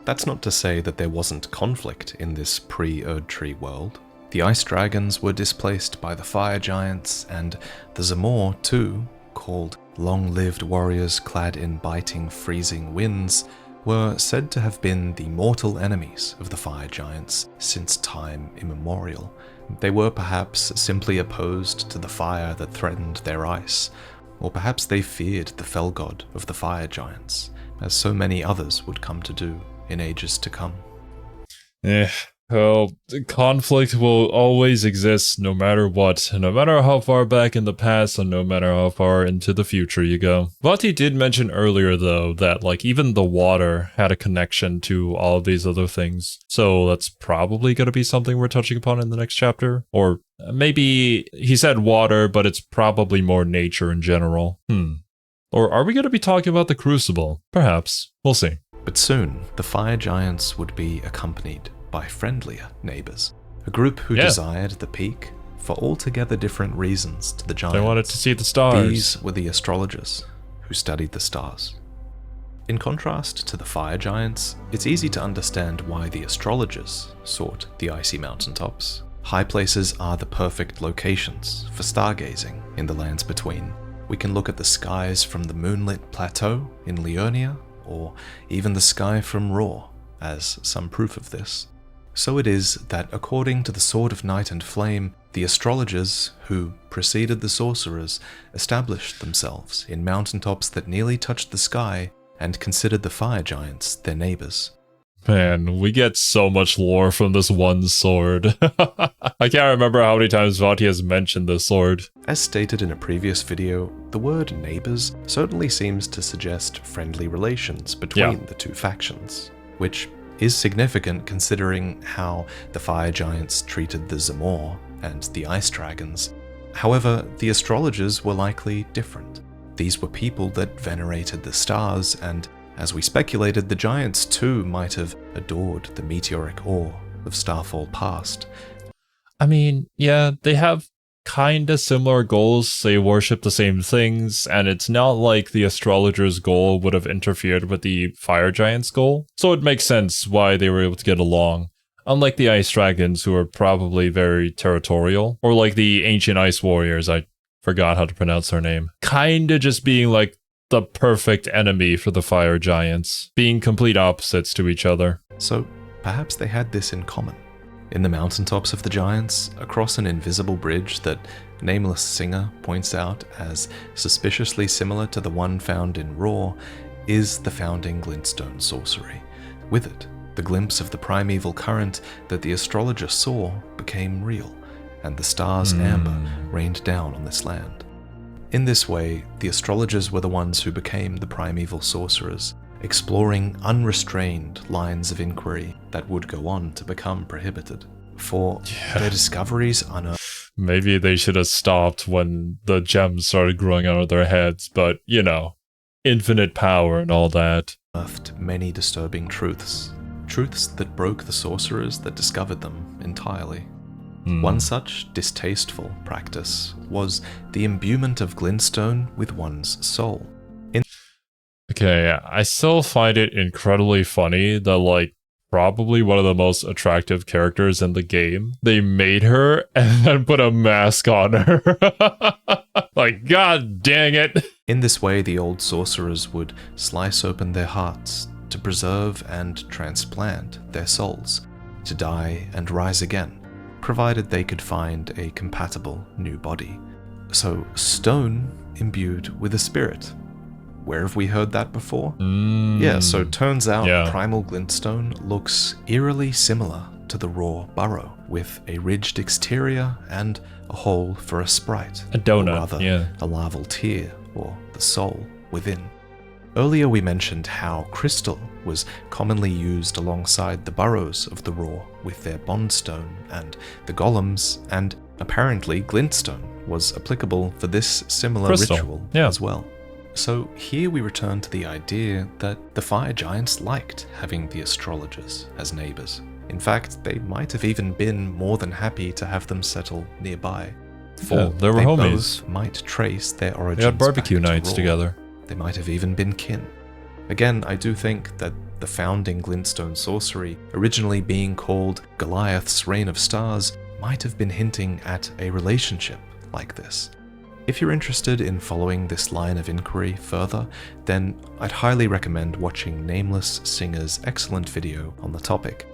That's not to say that there wasn't conflict in this pre-Erdtree world. The ice dragons were displaced by the fire giants, and the Zamor too, called long-lived warriors clad in biting, freezing winds, were said to have been the mortal enemies of the fire giants since time immemorial. They were perhaps simply opposed to the fire that threatened their ice, or perhaps they feared the fell god of the fire giants, as so many others would come to do in ages to come. Well, conflict will always exist no matter what, no matter how far back in the past and no matter how far into the future you go. Vaati did mention earlier though that like even the water had a connection to all of these other things, so that's probably going to be something we're touching upon in the next chapter. Or maybe he said water, but it's probably more nature in general. Or are we going to be talking about the Crucible? Perhaps. We'll see. But soon, the fire giants would be accompanied by friendlier neighbors, a group who desired the peak for altogether different reasons to the giants. They wanted to see the stars. These were the astrologers who studied the stars. In contrast to the fire giants, it's easy to understand why the astrologers sought the icy mountaintops. High places are the perfect locations for stargazing in the lands between. We can look at the skies from the moonlit plateau in Liurnia, or even the sky from Raw, as some proof of this. So it is that according to the Sword of Night and Flame, the astrologers, who preceded the sorcerers, established themselves in mountaintops that nearly touched the sky and considered the fire giants their neighbors. Man, we get so much lore from this one sword. I can't remember how many times Vaati has mentioned this sword. As stated in a previous video, the word neighbors certainly seems to suggest friendly relations between the two factions, which is significant considering how the fire giants treated the Zamor and the ice dragons. However, the astrologers were likely different. These were people that venerated the stars, and as we speculated, the giants too might have adored the meteoric ore of Starfall past. I mean, yeah, they have kinda similar goals, they worship the same things, and it's not like the astrologer's goal would have interfered with the fire giant's goal, so it makes sense why they were able to get along. Unlike the ice dragons, who are probably very territorial, or like the ancient ice warriors, I forgot how to pronounce their name, kinda just being like the perfect enemy for the fire giants, being complete opposites to each other. So perhaps they had this in common. In the mountaintops of the giants, across an invisible bridge that Nameless Singer points out as suspiciously similar to the one found in Raw, is the founding glintstone sorcery. With it, the glimpse of the primeval current that the astrologer saw became real, and the stars amber rained down on this land. In this way, the astrologers were the ones who became the primeval sorcerers, exploring unrestrained lines of inquiry that would go on to become prohibited. For their discoveries unearthed. Maybe they should have stopped when the gems started growing out of their heads, but, you know, infinite power and all that. Unearthed many disturbing truths. Truths that broke the sorcerers that discovered them entirely. One such distasteful practice was the imbuement of glintstone with one's soul. Okay, I still find it incredibly funny that, like, probably one of the most attractive characters in the game, they made her and then put a mask on her. Like, god dang it. In this way, the old sorcerers would slice open their hearts to preserve and transplant their souls, to die and rise again, provided they could find a compatible new body. So, stone imbued with a spirit. Where have we heard that before? Yeah, so turns out primal glintstone looks eerily similar to the raw burrow, with a ridged exterior and a hole for a sprite. A donut, or rather, a larval tear, or the soul within. Earlier we mentioned how crystal was commonly used alongside the burrows of the raw with their bondstone and the golems, and apparently glintstone was applicable for this similar ritual as well. So here we return to the idea that the fire giants liked having the astrologers as neighbors. In fact, they might have even been more than happy to have them settle nearby. For they were homies. Both might trace their origins. They had barbecue back to nights Raw. together. They might have even been kin. Again, I do think that the founding glintstone sorcery, originally being called Goliath's Reign of Stars, might have been hinting at a relationship like this. If you're interested in following this line of inquiry further, then I'd highly recommend watching Nameless Singer's excellent video on the topic.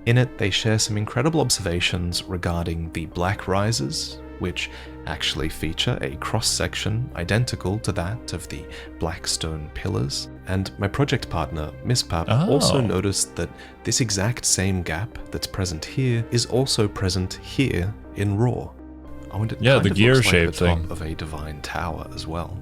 In it, they share some incredible observations regarding the Black Rises, which actually feature a cross-section identical to that of the Blackstone Pillars. And my project partner, Miss Pap, also noticed that this exact same gap that's present here is also present here in Raw. The gear-shaped thing. thing Of a divine tower as well.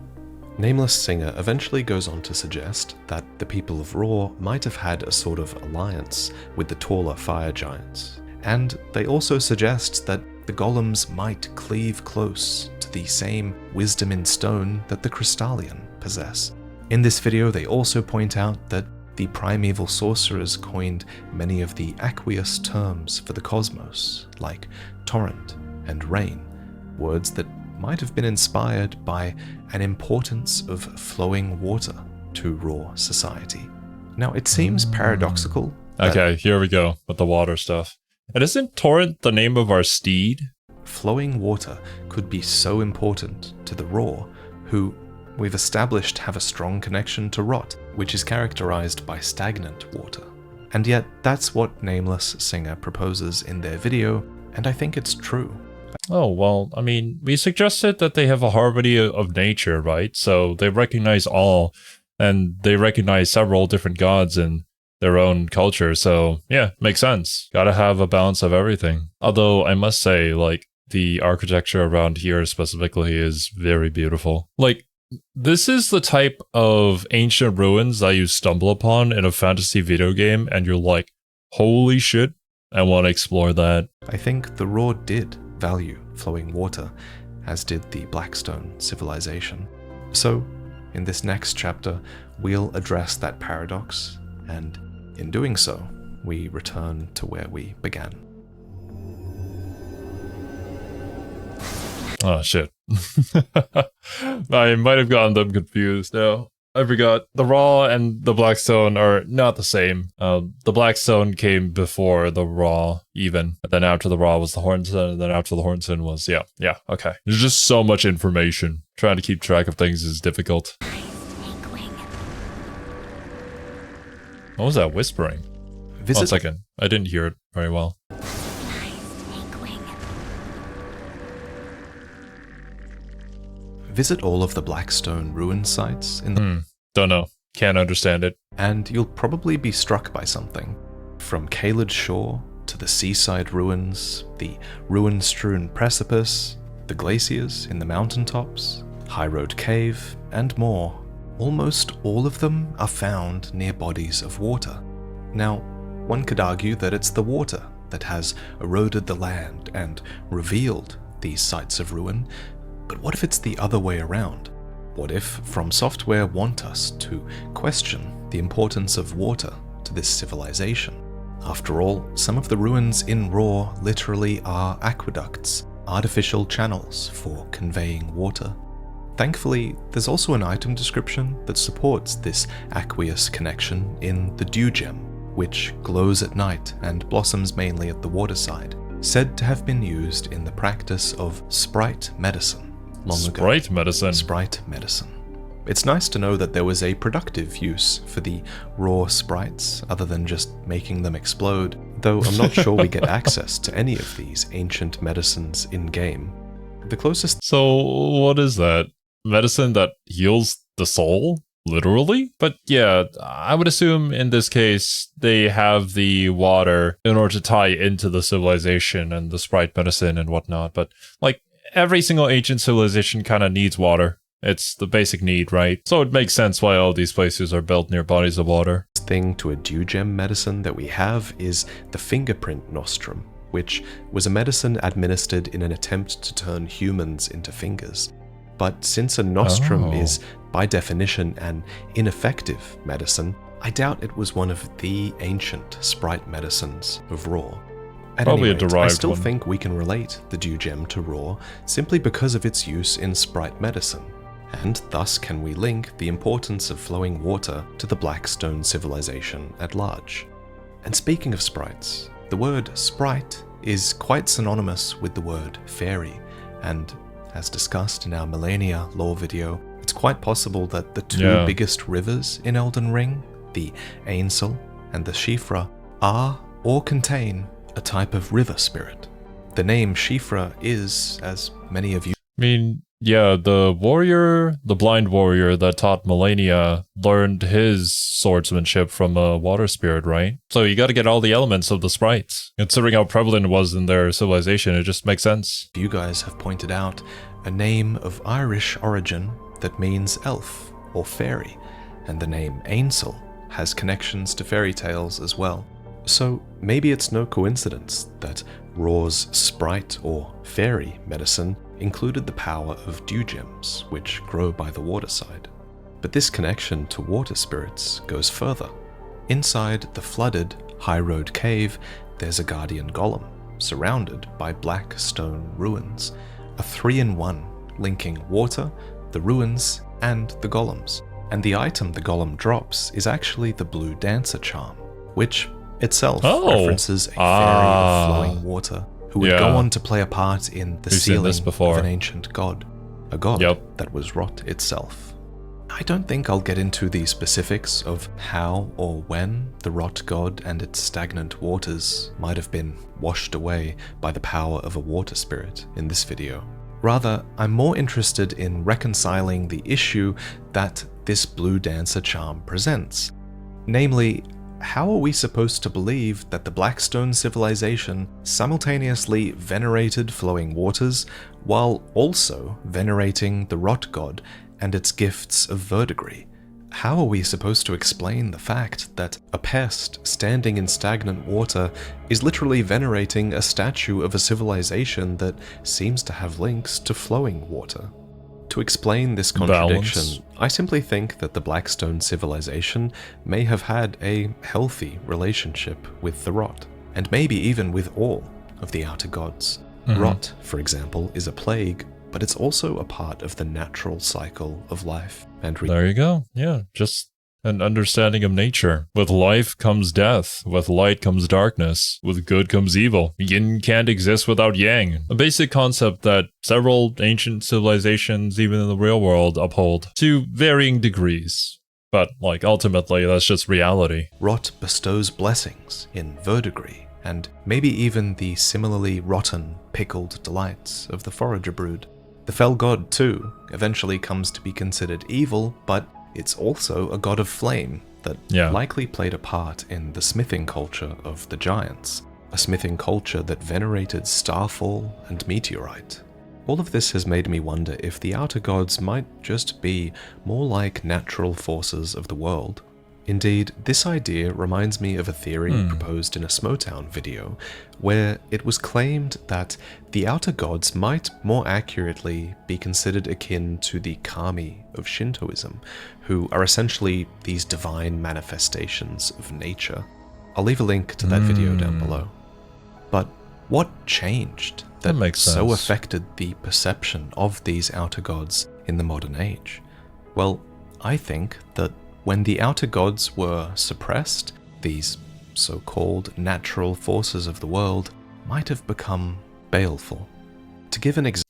Nameless Singer eventually goes on to suggest that the people of Raw might have had a sort of alliance with the taller fire giants, and they also suggest that the golems might cleave close to the same wisdom in stone that the Crystallian possess. In this video, they also point out that the primeval sorcerers coined many of the aqueous terms for the cosmos, like torrent and rain, words that might have been inspired by an importance of flowing water to Raw society. Now, it seems paradoxical. Okay, here we go with the water stuff. And isn't Torrent the name of our steed? Flowing water could be so important to the Raw, who we've established have a strong connection to rot, which is characterized by stagnant water. And yet, that's what Nameless Singer proposes in their video, and I think it's true. Oh, well, I mean, we suggested that they have a harmony of nature, right? So they recognize all, and they recognize several different gods in their own culture. So yeah, makes sense. Gotta have a balance of everything. Although I must say, like, the architecture around here specifically is very beautiful. Like, this is the type of ancient ruins that you stumble upon in a fantasy video game and you're like, holy shit, I want to explore that. I think the Raw did value flowing water, as did the Blackstone civilization. So, in this next chapter, we'll address that paradox, and in doing so, we return to where we began. Oh shit. I might have gotten them confused now. I forgot. The Raw and the Blackstone are not the same. The Blackstone came before the Raw, even. And then after the Raw was the Hornstone, and then after the Hornstone was, yeah, okay. There's just so much information. Trying to keep track of things is difficult. What was that whispering? One second. I didn't hear it very well. Visit all of the Blackstone ruin sites in the... Don't know. Can't understand it. And you'll probably be struck by something. From Caelid Shore to the seaside ruins, the ruin-strewn precipice, the glaciers in the mountaintops, High Road Cave, and more. Almost all of them are found near bodies of water. Now, one could argue that it's the water that has eroded the land and revealed these sites of ruin. But what if it's the other way around? What if From Software want us to question the importance of water to this civilization? After all, some of the ruins in Raw literally are aqueducts, artificial channels for conveying water. Thankfully, there's also an item description that supports this aqueous connection in the Dew Gem, which glows at night and blossoms mainly at the waterside, said to have been used in the practice of sprite medicine. Long ago. Sprite medicine. Sprite medicine. It's nice to know that there was a productive use for the raw sprites other than just making them explode, though I'm not sure we get access to any of these ancient medicines in-game. The closest... So what is that? Medicine that heals the soul? Literally? But yeah, I would assume in this case they have the water in order to tie into the civilization and the sprite medicine and whatnot, but like, every single ancient civilization kind of needs water. It's the basic need, right? So it makes sense why all these places are built near bodies of water. Thing to a Dew Gem medicine that we have is the fingerprint nostrum, which was a medicine administered in an attempt to turn humans into fingers. But since a nostrum is, by definition, an ineffective medicine, I doubt it was one of the ancient sprite medicines of Raw. At Probably any rate, a derived I still one. think we can relate the Dew Gem to Raw simply because of its use in sprite medicine, and thus can we link the importance of flowing water to the Blackstone civilization at large. And speaking of sprites, the word sprite is quite synonymous with the word fairy, and as discussed in our Millennia lore video, it's quite possible that the two biggest rivers in Elden Ring, the Ainsel and the Shifra, are or contain a type of river spirit. The name Shifra is, as many of you... I mean, yeah, the blind warrior that taught Millennia learned his swordsmanship from a water spirit, right? So you gotta get all the elements of the sprites. Considering how prevalent it was in their civilization, it just makes sense. You guys have pointed out a name of Irish origin that means elf or fairy, and the name Ainsel has connections to fairy tales as well. So maybe it's no coincidence that Raw's sprite or fairy medicine included the power of dew gems, which grow by the waterside. But this connection to water spirits goes further. Inside the flooded High Road Cave, there's a guardian golem, surrounded by black stone ruins, a 3-in-1 linking water, the ruins, and the golems. And the item the golem drops is actually the blue dancer charm, which itself references a fairy of flowing water who would go on to play a part in the sealing of an ancient god, a god that was rot itself. I don't think I'll get into the specifics of how or when the rot god and its stagnant waters might have been washed away by the power of a water spirit in this video. Rather, I'm more interested in reconciling the issue that this blue dancer charm presents. Namely, how are we supposed to believe that the Blackstone civilization simultaneously venerated flowing waters while also venerating the rot god and its gifts of verdigris? How are we supposed to explain the fact that a pest standing in stagnant water is literally venerating a statue of a civilization that seems to have links to flowing water? To explain this contradiction, Balance. I simply think that the Blackstone civilization may have had a healthy relationship with the rot, and maybe even with all of the outer gods. Rot, for example, is a plague, but it's also a part of the natural cycle of life and There you go. Yeah, just an understanding of nature. With life comes death. With light comes darkness. With good comes evil. Yin can't exist without yang. A basic concept that several ancient civilizations, even in the real world, uphold to varying degrees. But, like, ultimately, that's just reality. Rot bestows blessings in verdigris, and maybe even the similarly rotten, pickled delights of the forager brood. The fell god, too, eventually comes to be considered evil, but it's also a god of flame that likely played a part in the smithing culture of the giants, a smithing culture that venerated starfall and meteorite. All of this has made me wonder if the outer gods might just be more like natural forces of the world. Indeed, this idea reminds me of a theory proposed in a Smotown video, where it was claimed that the outer gods might more accurately be considered akin to the kami of Shintoism, who are essentially these divine manifestations of nature. I'll leave a link to that video down below. But what changed that makes so sense. affected the perception of these outer gods in the modern age? Well, I think that when the outer gods were suppressed, these so-called natural forces of the world might have become baleful. To give an example,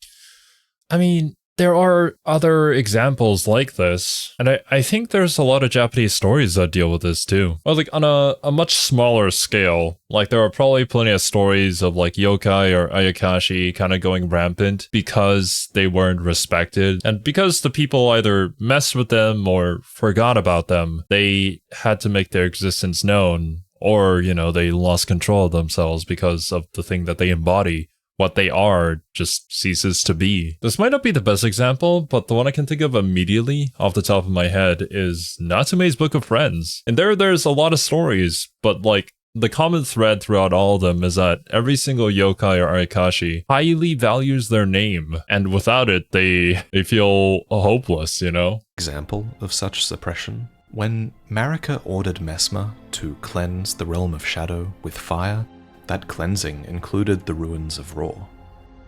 I mean, there are other examples like this, and I think there's a lot of Japanese stories that deal with this too. Well, like on a much smaller scale, like there are probably plenty of stories of like yokai or ayakashi kind of going rampant because they weren't respected, and because the people either messed with them or forgot about them, they had to make their existence known, or, you know, they lost control of themselves because of the thing that they embody. What they are just ceases to be. This might not be the best example, but the one I can think of immediately off the top of my head is Natsume's Book of Friends. And there's a lot of stories, but like the common thread throughout all of them is that every single yokai or ayakashi highly values their name, and without it, they feel hopeless, you know? example of such suppression, when Marika ordered Mesmer to cleanse the realm of shadow with fire, that cleansing included the ruins of Ra.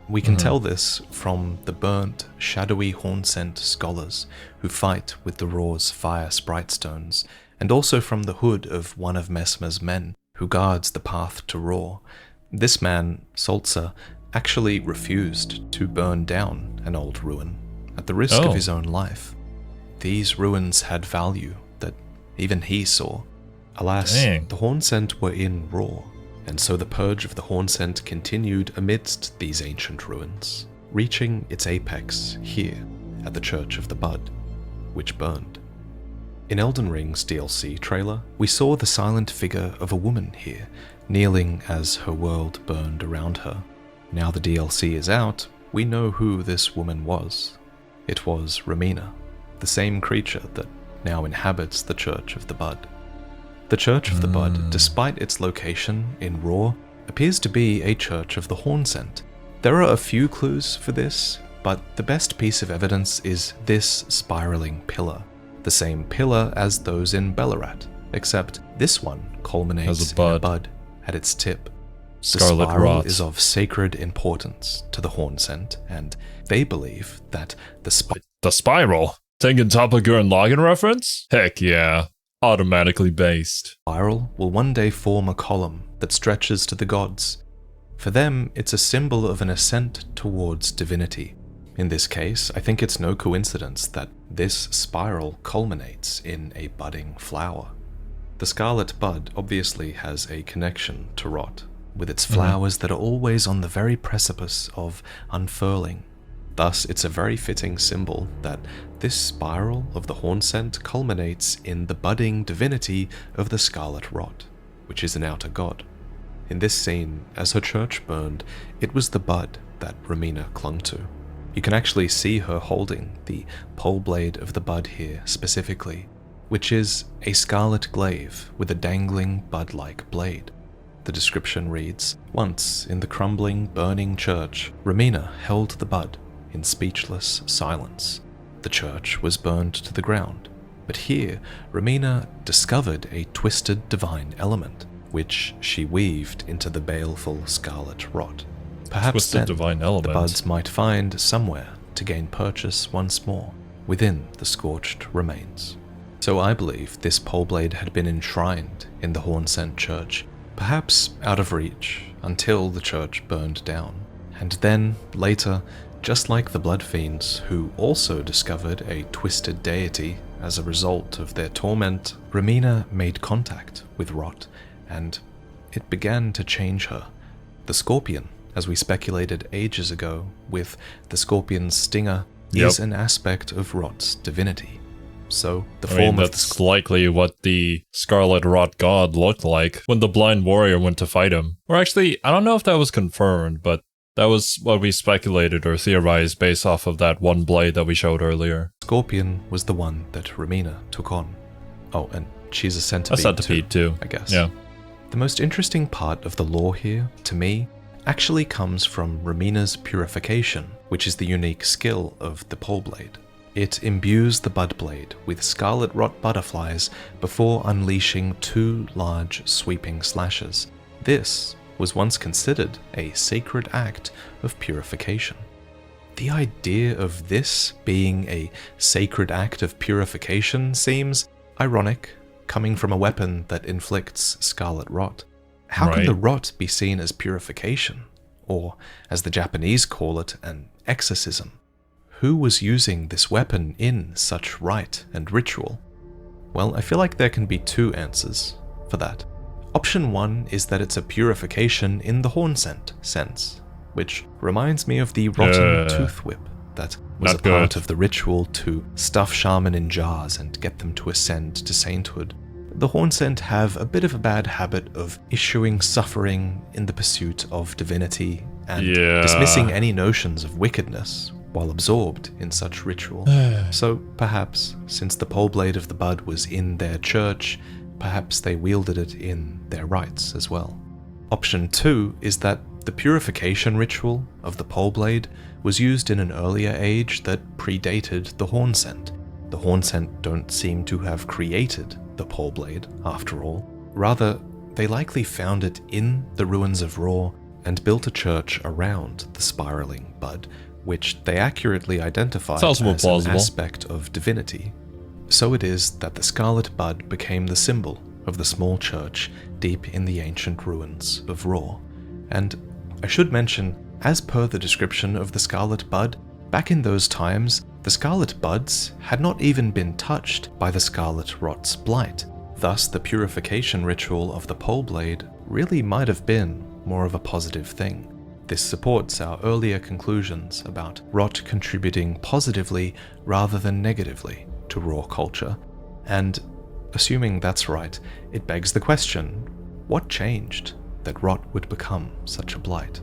We can tell this from the burnt, shadowy horn-scent scholars who fight with the Ra's fire sprite stones, and also from the hood of one of Mesmer's men who guards the path to Ra. This man, Saltzer, actually refused to burn down an old ruin at the risk of his own life. These ruins had value that even he saw. Alas, the horn-scent were in Ra, and so the purge of the horn-scent continued amidst these ancient ruins, reaching its apex here at the Church of the Bud, which burned. In Elden Ring's DLC trailer, we saw the silent figure of a woman here, kneeling as her world burned around her. Now the DLC is out, we know who this woman was. It was Ramina, the same creature that now inhabits the Church of the Bud. The Church of the Bud, despite its location in Ra, appears to be a Church of the Horn-scent. There are a few clues for this, but the best piece of evidence is this spiraling pillar, the same pillar as those in Bellarat, except this one culminates in a bud at its tip. Scarlet The spiral rot is of sacred importance to the Horn-scent, and they believe that the spiral? Tengen Toppa Gurren Lagann reference? Heck yeah. Automatically based. spiral will one day form a column that stretches to the gods. For them, it's a symbol of an ascent towards divinity. In this case, I think it's no coincidence that this spiral culminates in a budding flower. The scarlet bud obviously has a connection to rot, with its flowers that are always on the very precipice of unfurling. Thus, it's a very fitting symbol that this spiral of the horn scent culminates in the budding divinity of the Scarlet Rot, which is an outer god. In this scene, as her church burned, it was the bud that Romina clung to. You can actually see her holding the pole blade of the bud here specifically, which is a scarlet glaive with a dangling bud-like blade. The description reads, "Once, in the crumbling, burning church, Romina held the bud in speechless silence. The church was burned to the ground, but here Romina discovered a twisted divine element, which she weaved into the baleful Scarlet Rot. Perhaps Twisted then divine element. the buds might find somewhere to gain purchase once more within the scorched remains." So I believe this pole blade had been enshrined in the Hornsent Church, perhaps out of reach until the church burned down. And then, later, just like the Blood Fiends, who also discovered a twisted deity as a result of their torment, Romina made contact with Rot, and it began to change her. The Scorpion, as we speculated ages ago, with the Scorpion's stinger, is an aspect of Rot's divinity. So, the form of that's likely what the Scarlet Rot God looked like when the blind warrior went to fight him. Or actually, I don't know if that was confirmed, but that was what we speculated or theorized based off of that one blade that we showed earlier. Scorpion was the one that Romina took on. Oh, and she's a centipede, too, I guess. Yeah. The most interesting part of the lore here, to me, actually comes from Romina's purification, which is the unique skill of the pole blade. It imbues the bud blade with Scarlet Rot butterflies before unleashing 2 large sweeping slashes. This was once considered a sacred act of purification. The idea of this being a sacred act of purification seems ironic, coming from a weapon that inflicts Scarlet Rot. How can the rot be seen as purification? Or, as the Japanese call it, an exorcism? Who was using this weapon in such rite and ritual? Well, I feel like there can be 2 answers for that. Option 1 is that it's a purification in the Hornsent sense, which reminds me of the rotten tooth whip that was a part of the ritual to stuff shaman in jars and get them to ascend to sainthood. The Hornsent have a bit of a bad habit of issuing suffering in the pursuit of divinity and dismissing any notions of wickedness while absorbed in such ritual. So perhaps, since the pole blade of the bud was in their church, perhaps they wielded it in their rites as well. Option 2 is that the purification ritual of the pole blade was used in an earlier age that predated the Hornsent. The Hornsent don't seem to have created the pole blade, after all. Rather, they likely found it in the ruins of Raw and built a church around the spiraling bud, which they accurately identified as an aspect of divinity. So it is that the Scarlet Bud became the symbol of the small church deep in the ancient ruins of Raw. And I should mention, as per the description of the Scarlet Bud, back in those times, the Scarlet Buds had not even been touched by the Scarlet Rot's blight. Thus, the purification ritual of the pole blade really might have been more of a positive thing. This supports our earlier conclusions about Rot contributing positively rather than negatively to Raw culture, and assuming that's right, it begs the question, what changed that Rot would become such a blight?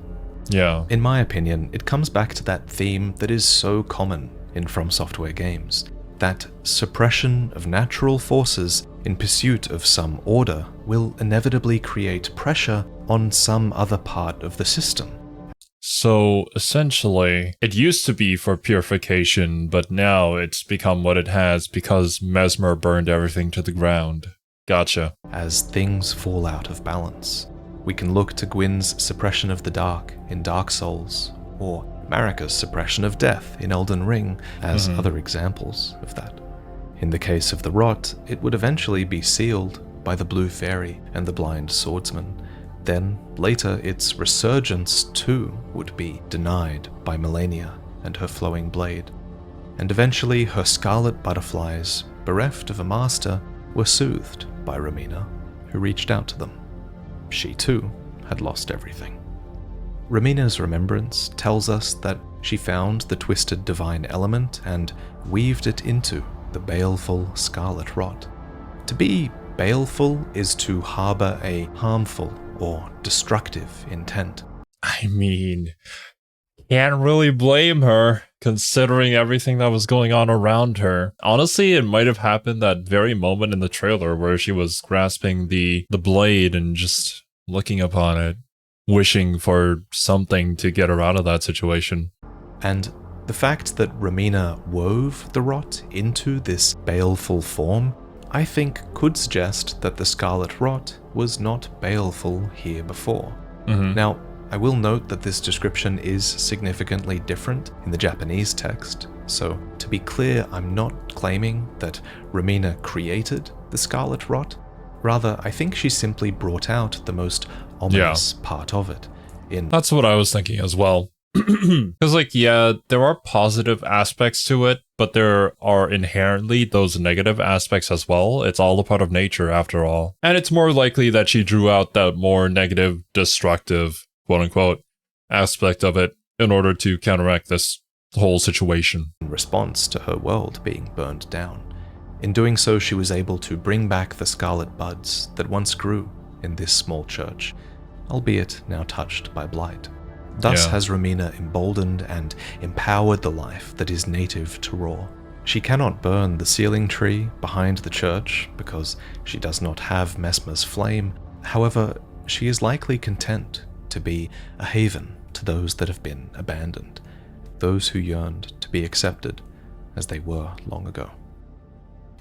Yeah. In my opinion, it comes back to that theme that is so common in From Software games, that suppression of natural forces in pursuit of some order will inevitably create pressure on some other part of the system. So, essentially, it used to be for purification, but now it's become what it has because Mesmer burned everything to the ground. Gotcha. As things fall out of balance, we can look to Gwyn's suppression of the dark in Dark Souls, or Marika's suppression of death in Elden Ring as other examples of that. In the case of the Rot, it would eventually be sealed by the Blue Fairy and the Blind Swordsman. Then, later, its resurgence too would be denied by Melania and her flowing blade. And eventually, her scarlet butterflies, bereft of a master, were soothed by Romina, who reached out to them. She too had lost everything. Romina's remembrance tells us that she found the twisted divine element and weaved it into the baleful scarlet rot. To be baleful is to harbor a harmful or destructive intent. I mean, can't really blame her, considering everything that was going on around her. Honestly, it might have happened that very moment in the trailer where she was grasping the blade and just looking upon it, wishing for something to get her out of that situation. And the fact that Romina wove the rot into this baleful form, I think could suggest that the scarlet rot was not baleful here before. Now, I will note that this description is significantly different in the Japanese text, so to be clear, I'm not claiming that Romina created the scarlet rot. Rather, I think she simply brought out the most ominous part of it. That's what I was thinking as well. Because, like, yeah, there are positive aspects to it, but there are inherently those negative aspects as well. It's all a part of nature, after all. And it's more likely that she drew out that more negative, destructive, quote-unquote, aspect of it in order to counteract this whole situation. In response to her world being burned down. In doing so, she was able to bring back the scarlet buds that once grew in this small church, albeit now touched by blight. Thus has Romina emboldened and empowered the life that is native to Raw. She cannot burn the sealing tree behind the church because she does not have Mesmer's flame. However, she is likely content to be a haven to those that have been abandoned, those who yearned to be accepted as they were long ago.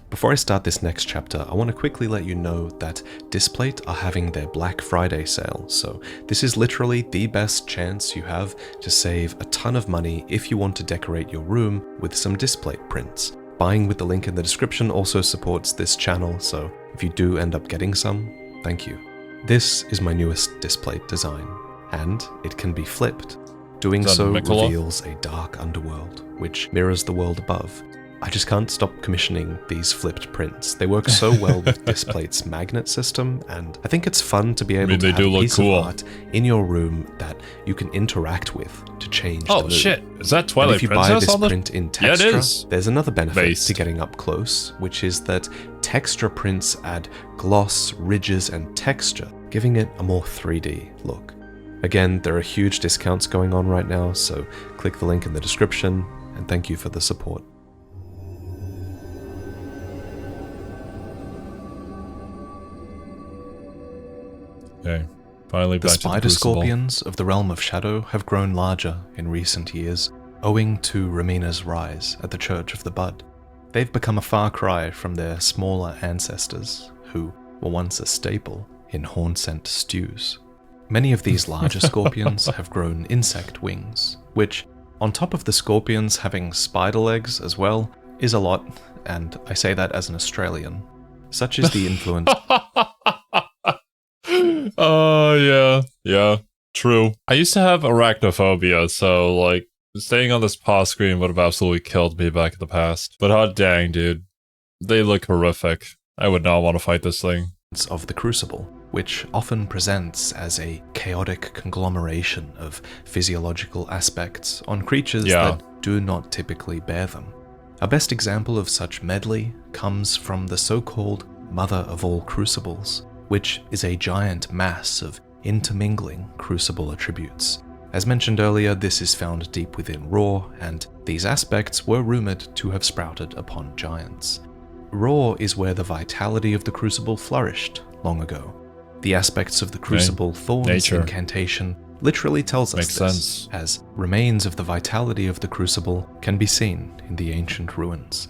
Before I start this next chapter, I want to quickly let you know that Displate are having their Black Friday sale, so this is literally the best chance you have to save a ton of money if you want to decorate your room with some Displate prints. Buying with the link in the description also supports this channel, so if you do end up getting some, thank you. This is my newest Displate design, and it can be flipped. Doing so reveals a dark underworld, which mirrors the world above. I just can't stop commissioning these flipped prints. They work so well with Displate's magnet system, and I think it's fun to be able to have a piece of art in your room that you can interact with to change the mood. Oh shit, is that Twilight Princess? If you buy this print in Textra, there's another benefit to getting up close, which is that Textra prints add gloss, ridges, and texture, giving it a more 3D look. Again, there are huge discounts going on right now, so click the link in the description, and thank you for the support. Okay, finally back to the spider scorpions of the realm of shadow have grown larger in recent years, owing to Romina's rise at the Church of the Bud. They've become a far cry from their smaller ancestors, who were once a staple in horn-scent stews. Many of these larger scorpions have grown insect wings, which, on top of the scorpions having spider legs as well, is a lot, and I say that as an Australian. Such is the influence... Oh, yeah, true. I used to have arachnophobia, so, like, staying on this paw screen would have absolutely killed me back in the past. But hot dang, dude. They look horrific. I would not want to fight this thing. Of the Crucible, which often presents as a chaotic conglomeration of physiological aspects on creatures that do not typically bear them. Our best example of such medley comes from the so-called Mother of all Crucibles, which is a giant mass of intermingling crucible attributes. As mentioned earlier, this is found deep within Raw, and these aspects were rumored to have sprouted upon giants. Raw is where the vitality of the crucible flourished long ago. The aspects of the crucible thorns incantation literally tells us this, as remains of the vitality of the crucible can be seen in the ancient ruins.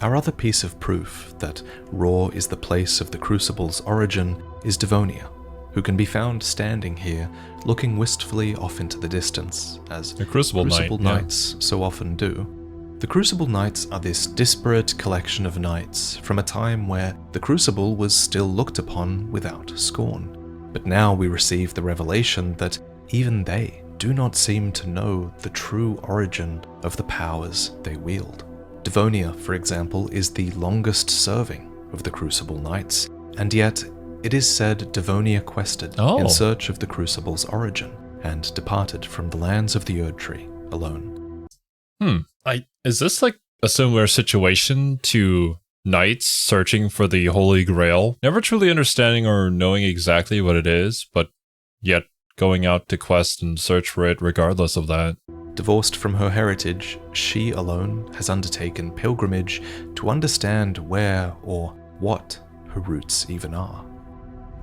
Our other piece of proof that Raw is the place of the Crucible's origin is Devonia, who can be found standing here, looking wistfully off into the distance, as the Crucible Knights so often do. The Crucible Knights are this disparate collection of knights from a time where the Crucible was still looked upon without scorn. But now we receive the revelation that even they do not seem to know the true origin of the powers they wield. Devonia, for example, is the longest serving of the Crucible Knights, and yet it is said Devonia quested in search of the Crucible's origin, and departed from the lands of the Erd Tree alone. Is this like a similar situation to knights searching for the Holy Grail, never truly understanding or knowing exactly what it is, but yet going out to quest and search for it regardless of that? Divorced from her heritage, she alone has undertaken pilgrimage to understand where or what her roots even are.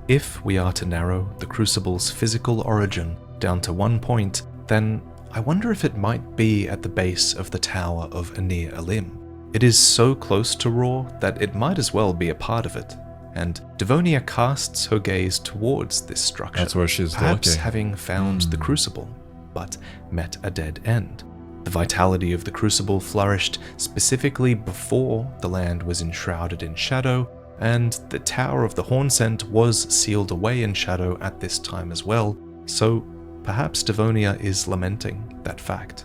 If we are to narrow the Crucible's physical origin down to one point, then I wonder if it might be at the base of the Tower of Anir Elim. It is so close to Raw that it might as well be a part of it, and Devonia casts her gaze towards this structure. That's where she's perhaps looking. having found the Crucible, but met a dead end. The vitality of the Crucible flourished specifically before the land was enshrouded in shadow, and the Tower of the Hornsent was sealed away in shadow at this time as well, so perhaps Devonia is lamenting that fact.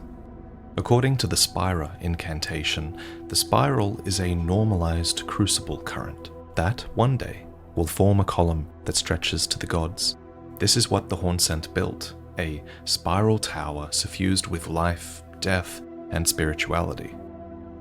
According to the Spira incantation, the spiral is a normalized crucible current that, one day, will form a column that stretches to the gods. This is what the Hornsent built, a spiral tower suffused with life, death, and spirituality.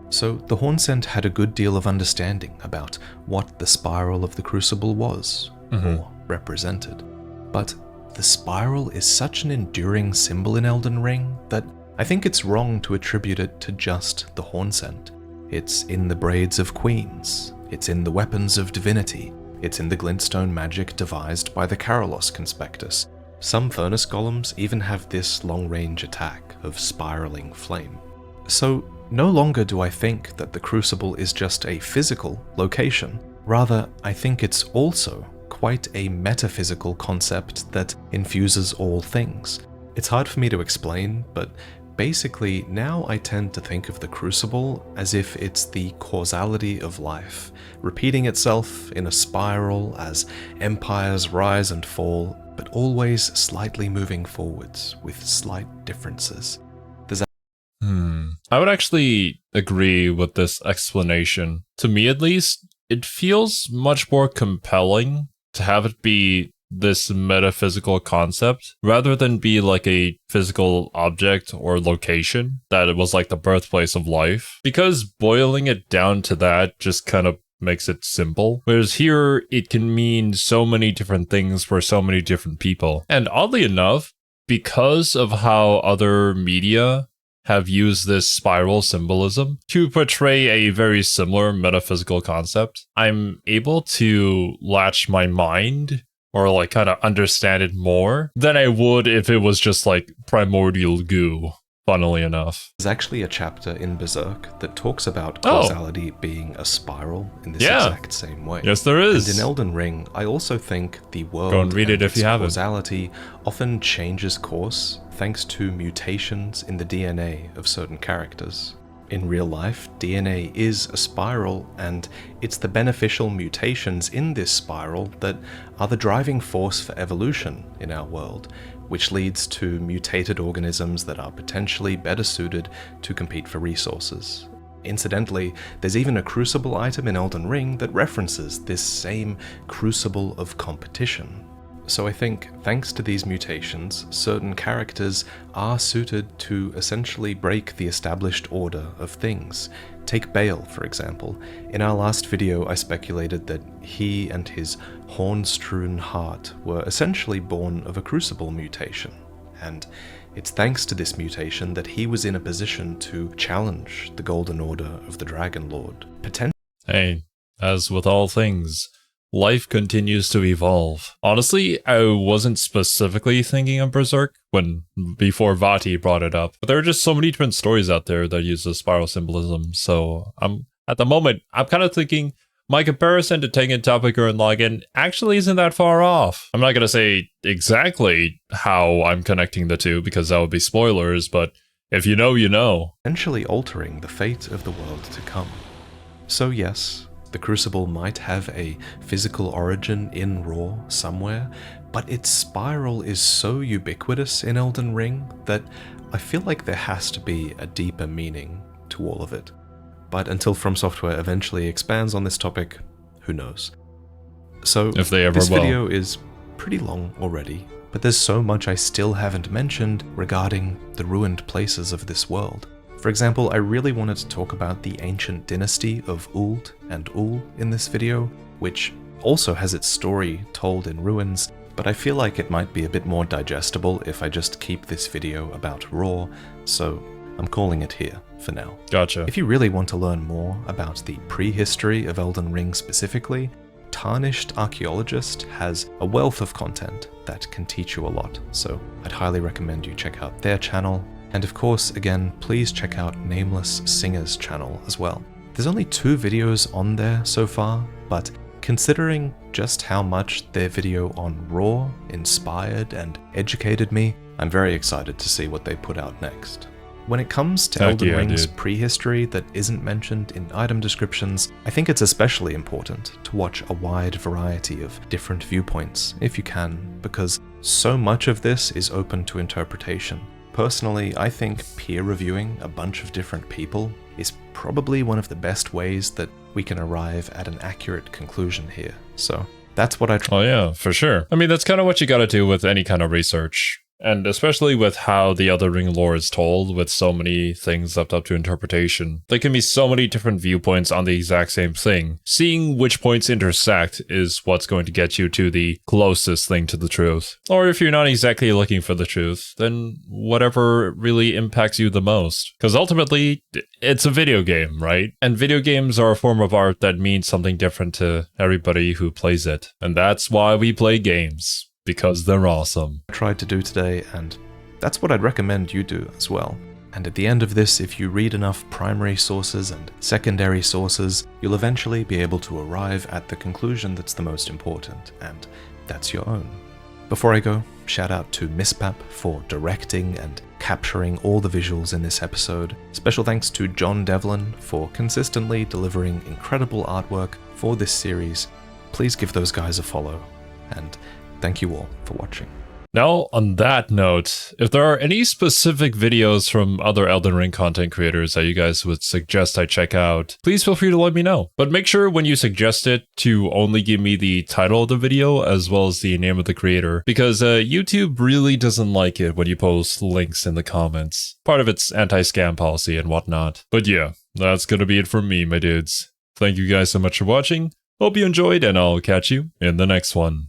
So the Hornsent had a good deal of understanding about what the spiral of the crucible was, or represented. But the spiral is such an enduring symbol in Elden Ring that I think it's wrong to attribute it to just the Hornsent. It's in the braids of queens, it's in the weapons of divinity, it's in the glintstone magic devised by the Karalos Conspectus. Some furnace golems even have this long-range attack of spiraling flame. So no longer do I think that the Crucible is just a physical location. Rather, I think it's also quite a metaphysical concept that infuses all things. It's hard for me to explain, but basically now I tend to think of the Crucible as if it's the causality of life, repeating itself in a spiral as empires rise and fall, but always slightly moving forwards with slight differences. I would actually agree with this explanation. To me, at least, it feels much more compelling to have it be this metaphysical concept rather than be like a physical object or location that it was like the birthplace of life, because boiling it down to that just kind of makes it simple. Whereas here, it can mean so many different things for so many different people. And oddly enough, because of how other media have used this spiral symbolism to portray a very similar metaphysical concept, I'm able to latch my mind or like kind of understand it more than I would if it was just like primordial goo, funnily enough. There's actually a chapter in Berserk that talks about causality being a spiral in this exact same way. Yes, there is. And in Elden Ring, I also think the world Go and read it if you haven't. Causality often changes course thanks to mutations in the DNA of certain characters. In real life, DNA is a spiral, and it's the beneficial mutations in this spiral that are the driving force for evolution in our world, which leads to mutated organisms that are potentially better suited to compete for resources. Incidentally, there's even a crucible item in Elden Ring that references this same crucible of competition. So I think, thanks to these mutations, certain characters are suited to essentially break the established order of things. Take Bale, for example. In our last video, I speculated that he and his horn-strewn heart were essentially born of a crucible mutation, and it's thanks to this mutation that he was in a position to challenge the Golden Order of the Dragon Lord. Hey, as with all things, life continues to evolve. Honestly, I wasn't specifically thinking of Berserk before Vaati brought it up, but there are just so many different stories out there that use the spiral symbolism. So at the moment, I'm kind of thinking my comparison to Tengen Topika and Login actually isn't that far off. I'm not going to say exactly how I'm connecting the two because that would be spoilers, but if you know, you know. Potentially altering the fate of the world to come. So yes, the Crucible might have a physical origin in Raw somewhere, but its spiral is so ubiquitous in Elden Ring that I feel like there has to be a deeper meaning to all of it. But until From Software eventually expands on this topic, who knows? So if they ever this will. video is pretty long already, but there's so much I still haven't mentioned regarding the ruined places of this world. For example, I really wanted to talk about the ancient dynasty of Uld and Ul in this video, which also has its story told in ruins, but I feel like it might be a bit more digestible if I just keep this video about Raw, so I'm calling it here for now. Gotcha. If you really want to learn more about the prehistory of Elden Ring specifically, Tarnished Archaeologist has a wealth of content that can teach you a lot, so I'd highly recommend you check out their channel. And of course, again, please check out Nameless Singer's channel as well. There's only 2 videos on there so far, but considering just how much their video on Raw inspired and educated me, I'm very excited to see what they put out next. When it comes to Elden Ring's prehistory that isn't mentioned in item descriptions, I think it's especially important to watch a wide variety of different viewpoints if you can, because so much of this is open to interpretation. Personally, I think peer reviewing a bunch of different people is probably one of the best ways that we can arrive at an accurate conclusion here. So that's what I try. Oh yeah, for sure. I mean, that's kind of what you gotta do with any kind of research. And especially with how the Elden Ring lore is told, with so many things left up to interpretation. There can be so many different viewpoints on the exact same thing. Seeing which points intersect is what's going to get you to the closest thing to the truth. Or if you're not exactly looking for the truth, then whatever really impacts you the most. Because ultimately, it's a video game, right? And video games are a form of art that means something different to everybody who plays it. And that's why we play games. Because they're awesome. I tried to do today, and that's what I'd recommend you do as well. And at the end of this, if you read enough primary sources and secondary sources, you'll eventually be able to arrive at the conclusion that's the most important, and that's your own. Before I go, shout out to Mispap for directing and capturing all the visuals in this episode. Special thanks to John Devlin for consistently delivering incredible artwork for this series. Please give those guys a follow, and thank you all for watching. Now, on that note, if there are any specific videos from other Elden Ring content creators that you guys would suggest I check out, please feel free to let me know. But make sure when you suggest it to only give me the title of the video as well as the name of the creator, because YouTube really doesn't like it when you post links in the comments. Part of its anti-scam policy and whatnot. But yeah, that's gonna be it from me, my dudes. Thank you guys so much for watching. Hope you enjoyed, and I'll catch you in the next one.